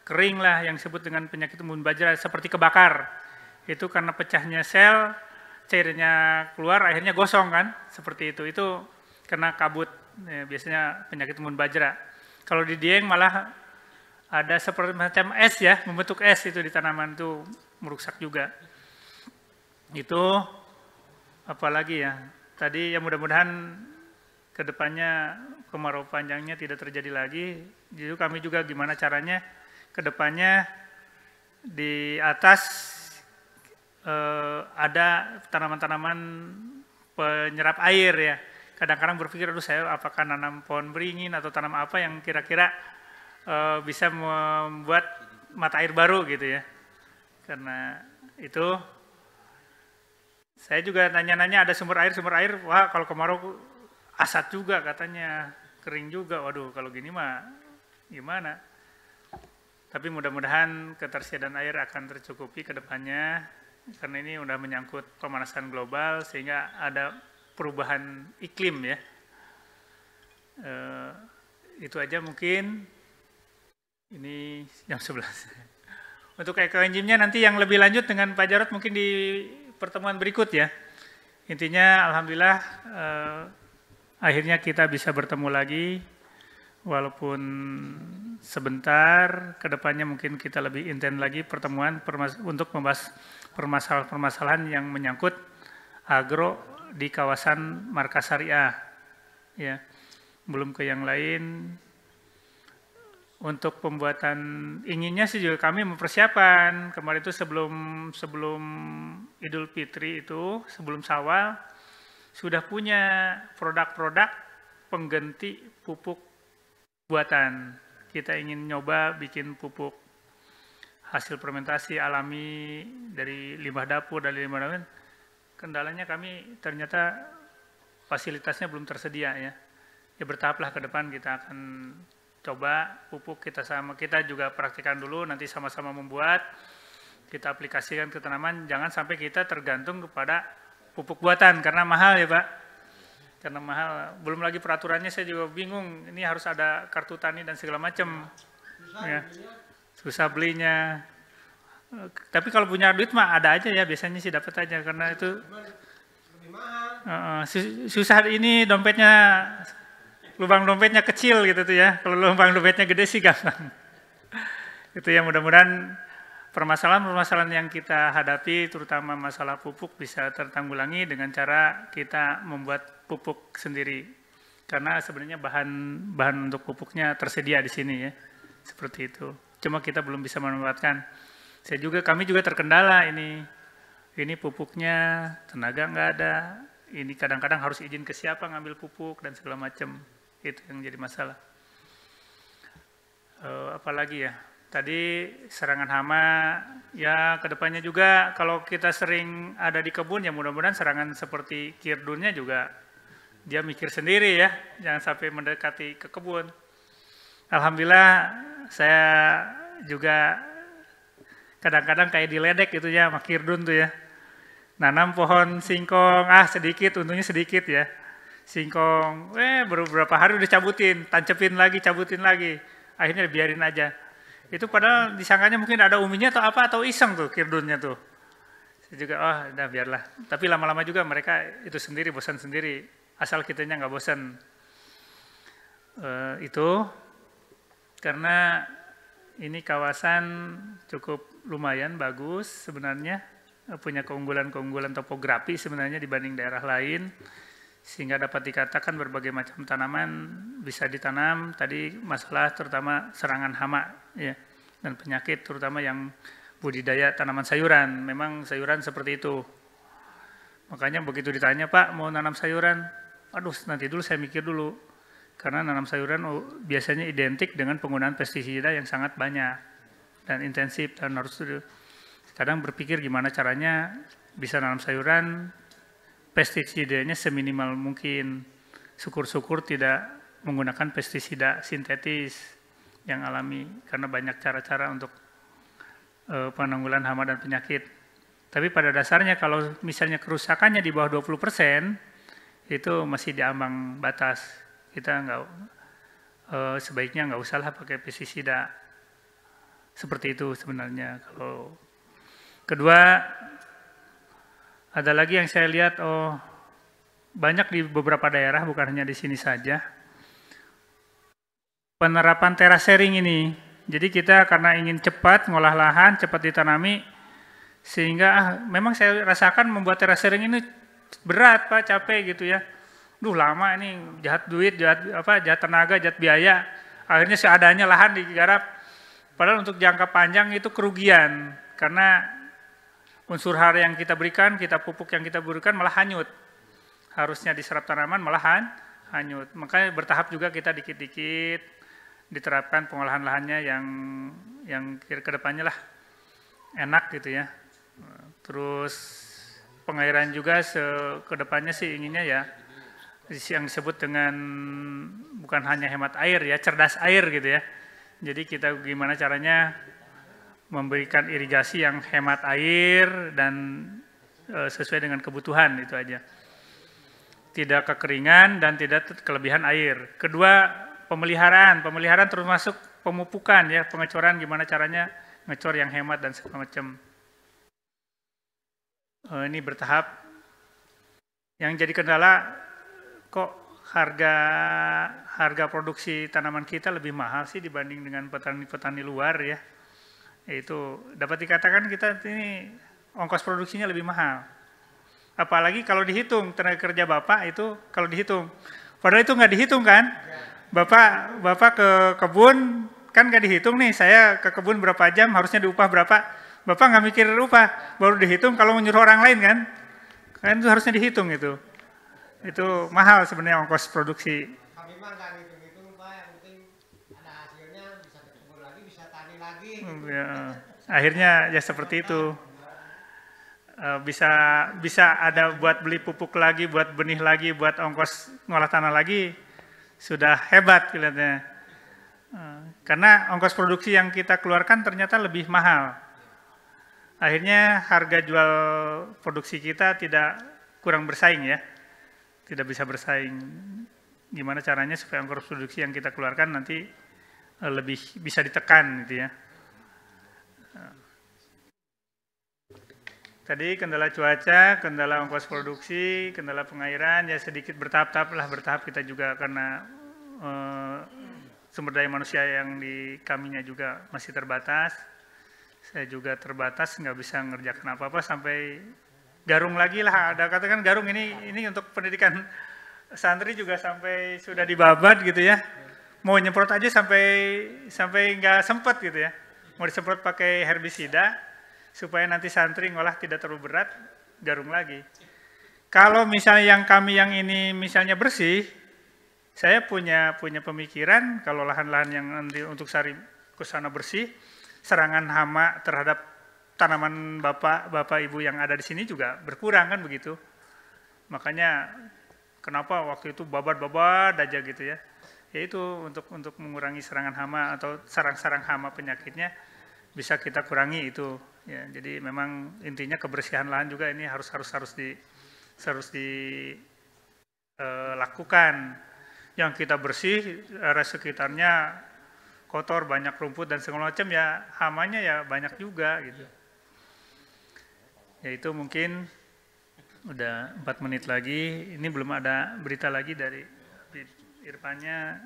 kering lah yang disebut dengan penyakit embun bajra, seperti kebakar. Itu karena pecahnya sel, cairnya keluar, akhirnya gosong kan, seperti itu. Itu karena kabut, ya, biasanya penyakit embun bajra. Kalau di Dieng malah ada seperti macam es ya, membentuk es itu di tanaman, itu merusak juga. Itu apalagi ya, tadi ya mudah-mudahan kedepannya kemarau panjangnya tidak terjadi lagi. Jadi kami juga gimana caranya kedepannya di atas ada tanaman-tanaman penyerap air ya. Kadang-kadang berpikir, aduh saya apakah nanam pohon beringin atau tanam apa yang kira-kira bisa membuat mata air baru gitu ya. Karena itu saya juga nanya-nanya ada sumber air, wah kalau kemarau asat juga katanya, kering juga, waduh kalau gini mah gimana. Tapi mudah-mudahan ketersediaan air akan tercukupi ke depannya, karena ini udah menyangkut pemanasan global sehingga ada perubahan iklim ya. Itu aja mungkin, ini jam 11. Untuk ekoenzimnya nanti yang lebih lanjut dengan Pak Jarod mungkin di pertemuan berikut ya. Intinya alhamdulillah akhirnya kita bisa bertemu lagi, walaupun sebentar, kedepannya mungkin kita lebih intens lagi pertemuan untuk membahas permasalahan-permasalahan yang menyangkut agro di kawasan markas syariah. Ya, belum ke yang lain. Untuk pembuatan inginnya sih juga kami mempersiapkan kemarin itu sebelum Idul Fitri itu, sebelum Syawal sudah punya produk-produk pengganti pupuk buatan. Kita ingin nyoba bikin pupuk hasil fermentasi alami dari limbah dapur, kendalanya kami ternyata fasilitasnya belum tersedia ya. Ya bertahaplah ke depan kita akan coba pupuk kita juga praktikan dulu, nanti sama-sama membuat, kita aplikasikan ke tanaman, jangan sampai kita tergantung kepada pupuk buatan karena mahal ya Pak. Karena mahal, belum lagi peraturannya saya juga bingung, ini harus ada kartu tani dan segala macam. Ya. Susah belinya. Tapi kalau punya duit mah ada aja ya, biasanya sih dapat aja karena itu susah ini dompetnya, lubang dompetnya kecil gitu tuh ya. Kalau lubang dompetnya gede sih gampang. Itu ya, mudah-mudahan permasalahan-permasalahan yang kita hadapi, terutama masalah pupuk, bisa tertanggulangi dengan cara kita membuat pupuk sendiri. Karena sebenarnya bahan untuk pupuknya tersedia di sini ya, seperti itu. Cuma kita belum bisa memanfaatkan. Kami juga terkendala ini pupuknya tenaga nggak ada. Ini kadang-kadang harus izin ke siapa ngambil pupuk dan segala macam. Itu yang jadi masalah. Apalagi ya? Tadi serangan hama, ya kedepannya juga kalau kita sering ada di kebun ya mudah-mudahan serangan seperti kirdunnya juga dia mikir sendiri ya, jangan sampai mendekati ke kebun. Alhamdulillah saya juga kadang-kadang kayak diledek gitu ya, sama Kirdun tuh ya. Nanam pohon singkong, sedikit, untungnya sedikit ya. Singkong, baru beberapa hari udah cabutin, tancepin lagi, cabutin lagi. Akhirnya biarin aja. Itu padahal disangkanya mungkin ada uminya atau apa, atau iseng tuh Kirdunnya tuh. Saya juga, udah biarlah. Tapi lama-lama juga mereka itu sendiri, bosan sendiri. Asal kitanya nggak bosan. Itu karena ini kawasan cukup lumayan bagus sebenarnya, punya keunggulan-keunggulan topografi sebenarnya dibanding daerah lain, sehingga dapat dikatakan berbagai macam tanaman bisa ditanam. Tadi masalah terutama serangan hama ya, dan penyakit terutama yang budidaya tanaman sayuran, memang sayuran seperti itu. Makanya begitu ditanya, Pak mau nanam sayuran, aduh nanti dulu saya mikir dulu. Karena nanam sayuran biasanya identik dengan penggunaan pestisida yang sangat banyak dan intensif, dan harus kadang berpikir gimana caranya bisa nanam sayuran pestisidanya seminimal mungkin. Syukur-syukur tidak menggunakan pestisida sintetis yang alami, karena banyak cara-cara untuk penanggulangan hama dan penyakit. Tapi pada dasarnya kalau misalnya kerusakannya di bawah 20%, itu masih di ambang batas. Kita sebaiknya nggak usahlah pakai pestisida seperti itu sebenarnya. Kalau kedua, ada lagi yang saya lihat, banyak di beberapa daerah, bukan hanya di sini saja, penerapan terasering ini. Jadi kita karena ingin cepat ngolah lahan, cepat ditanami, sehingga memang saya rasakan membuat terasering ini berat Pak, capek gitu ya. Lama ini, jahat duit, jahat tenaga, jahat biaya. Akhirnya seadanya lahan digarap. Padahal untuk jangka panjang itu kerugian. Karena unsur hara yang kita berikan, pupuk yang kita berikan malah hanyut. Harusnya diserap tanaman malah hanyut. Makanya bertahap juga kita dikit-dikit diterapkan pengolahan lahannya yang ke depannya lah enak gitu ya. Terus pengairan juga ke depannya sih inginnya ya, yang disebut dengan bukan hanya hemat air ya, cerdas air gitu ya. Jadi kita gimana caranya memberikan irigasi yang hemat air dan sesuai dengan kebutuhan, itu aja. Tidak kekeringan dan tidak kelebihan air. Kedua, pemeliharaan termasuk pemupukan ya, pengecoran gimana caranya ngecor yang hemat dan segala macam. Ini bertahap. Yang jadi kendala, kok harga produksi tanaman kita lebih mahal sih dibanding dengan petani-petani luar ya. Itu dapat dikatakan kita ini ongkos produksinya lebih mahal. Apalagi kalau dihitung tenaga kerja Bapak itu kalau dihitung. Padahal itu nggak dihitung kan. Bapak ke kebun kan nggak dihitung nih, saya ke kebun berapa jam harusnya diupah berapa. Bapak nggak mikir upah, baru dihitung kalau menyuruh orang lain kan. Kan itu harusnya dihitung itu. Itu mahal sebenarnya ongkos produksi. Kami mah nggak ngitung-ngitung Pak, yang penting ada hasilnya, bisa berkebun lagi, bisa tani lagi. Ya, akhirnya ya seperti itu. Bisa ada buat beli pupuk lagi, buat benih lagi, buat ongkos ngolah tanah lagi, sudah hebat kelihatannya. Karena ongkos produksi yang kita keluarkan ternyata lebih mahal. Akhirnya harga jual produksi kita tidak kurang bersaing ya. Tidak bisa bersaing. Gimana caranya supaya ongkos produksi yang kita keluarkan nanti lebih bisa ditekan gitu ya. Tadi kendala cuaca, kendala ongkos produksi, kendala pengairan, ya sedikit bertahap-tahap lah, bertahap kita juga karena sumber daya manusia yang di kaminya juga masih terbatas. Saya juga terbatas, nggak bisa ngerjakan apa-apa sampai garung lagi lah, ada katakan garung ini untuk pendidikan santri juga sampai sudah dibabat gitu ya. Mau nyemprot aja sampai nggak sempat gitu ya. Mau disemprot pakai herbisida supaya nanti santri ngolah tidak terlalu berat, garung lagi. Kalau misalnya yang ini misalnya bersih, saya punya pemikiran kalau lahan-lahan yang nanti untuk sari ke sana bersih, serangan hama terhadap tanaman bapak ibu yang ada di sini juga berkurang kan begitu. Makanya Kenapa waktu itu babat-babat aja gitu ya. Yaitu untuk mengurangi serangan hama atau sarang-sarang hama penyakitnya bisa kita kurangi itu. Ya, jadi memang intinya kebersihan lahan juga ini harus dilakukan. Yang kita bersih, area sekitarnya kotor, banyak rumput dan segala macam ya hamanya ya banyak juga gitu. Ya itu mungkin udah 4 menit lagi. Ini belum ada berita lagi dari Irfannya.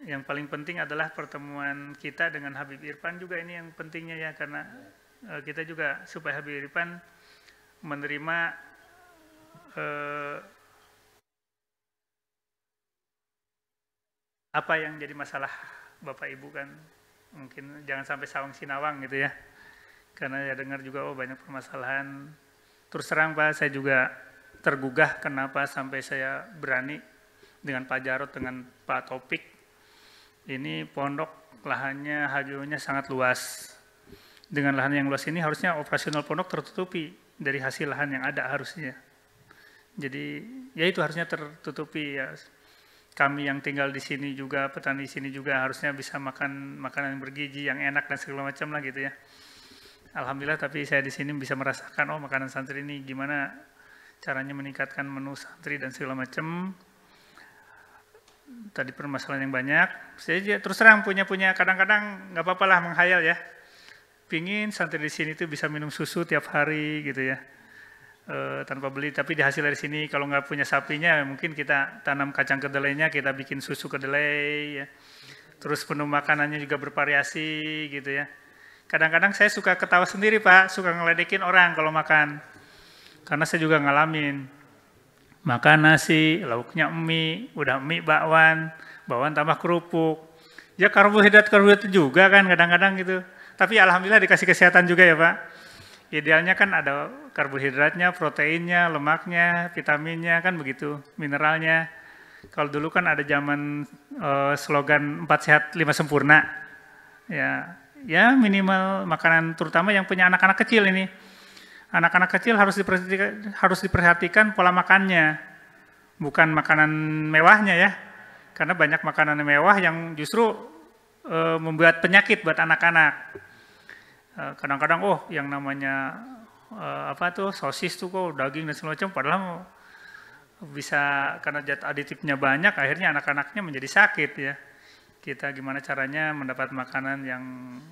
Yang paling penting adalah pertemuan kita dengan Habib Irfan juga ini yang pentingnya ya, karena kita juga supaya Habib Irfan menerima apa yang jadi masalah Bapak Ibu kan, mungkin jangan sampai sawang sinawang gitu ya, karena ya dengar juga oh banyak permasalahan. Terus terang Pak, saya juga tergugah kenapa sampai saya berani dengan Pak Jarod, dengan Pak Topik. Ini pondok lahannya, HGO-nya sangat luas. Dengan lahan yang luas ini harusnya operasional pondok tertutupi dari hasil lahan yang ada harusnya. Jadi ya itu harusnya tertutupi ya. Kami yang tinggal di sini juga, petani di sini juga harusnya bisa makan makanan yang bergizi, yang enak dan segala macam lah gitu ya. Alhamdulillah, tapi saya di sini bisa merasakan oh makanan santri ini gimana caranya meningkatkan menu santri dan segala macam. Tadi permasalahan yang banyak. Saya terus terang punya kadang-kadang nggak apa-apa lah menghayal ya. Pingin santri di sini tuh bisa minum susu tiap hari gitu ya. Tanpa beli, tapi di hasil dari sini kalau nggak punya sapinya mungkin kita tanam kacang kedelainya, kita bikin susu kedelai ya. Terus menu makanannya juga bervariasi gitu ya. Kadang-kadang saya suka ketawa sendiri Pak, suka ngeledekin orang kalau makan. Karena saya juga ngalamin. Makan nasi, lauknya mie, udah mie bakwan tambah kerupuk. Ya karbohidrat juga kan kadang-kadang gitu. Tapi alhamdulillah dikasih kesehatan juga ya Pak. Idealnya kan ada karbohidratnya, proteinnya, lemaknya, vitaminnya kan begitu, mineralnya. Kalau dulu kan ada zaman slogan 4 sehat 5 sempurna. Ya minimal makanan terutama yang punya anak-anak kecil ini. Anak-anak kecil harus diperhatikan pola makannya, bukan makanan mewahnya ya. Karena banyak makanan mewah yang justru membuat penyakit buat anak-anak. Kadang-kadang yang namanya sosis tuh kok daging dan segala macam, padahal bisa karena zat aditifnya banyak, akhirnya anak-anaknya menjadi sakit ya. Kita gimana caranya mendapat makanan yang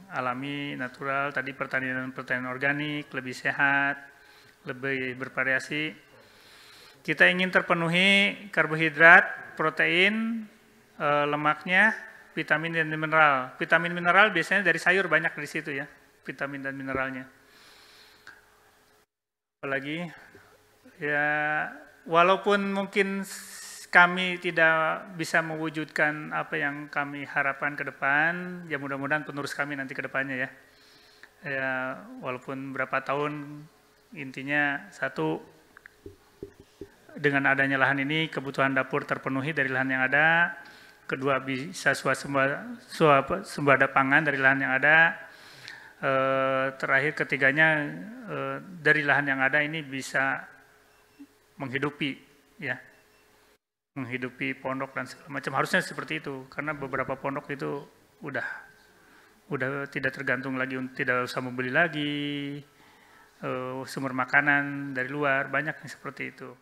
alami, natural, tadi pertanian organik, lebih sehat, lebih bervariasi. Kita ingin terpenuhi karbohidrat, protein, lemaknya, vitamin dan mineral. Vitamin mineral biasanya dari sayur banyak di situ ya, vitamin dan mineralnya. Apalagi ya walaupun mungkin kami tidak bisa mewujudkan apa yang kami harapkan ke depan, ya mudah-mudahan penerus kami nanti ke depannya ya. Ya walaupun berapa tahun, intinya satu, dengan adanya lahan ini kebutuhan dapur terpenuhi dari lahan yang ada. Kedua, bisa swasembada pangan dari lahan yang ada. Terakhir ketiganya, dari lahan yang ada ini bisa menghidupi ya. Menghidupi pondok dan segala macam, harusnya seperti itu, karena beberapa pondok itu udah tidak tergantung lagi, tidak usah membeli lagi sumber makanan dari luar, banyak yang seperti itu.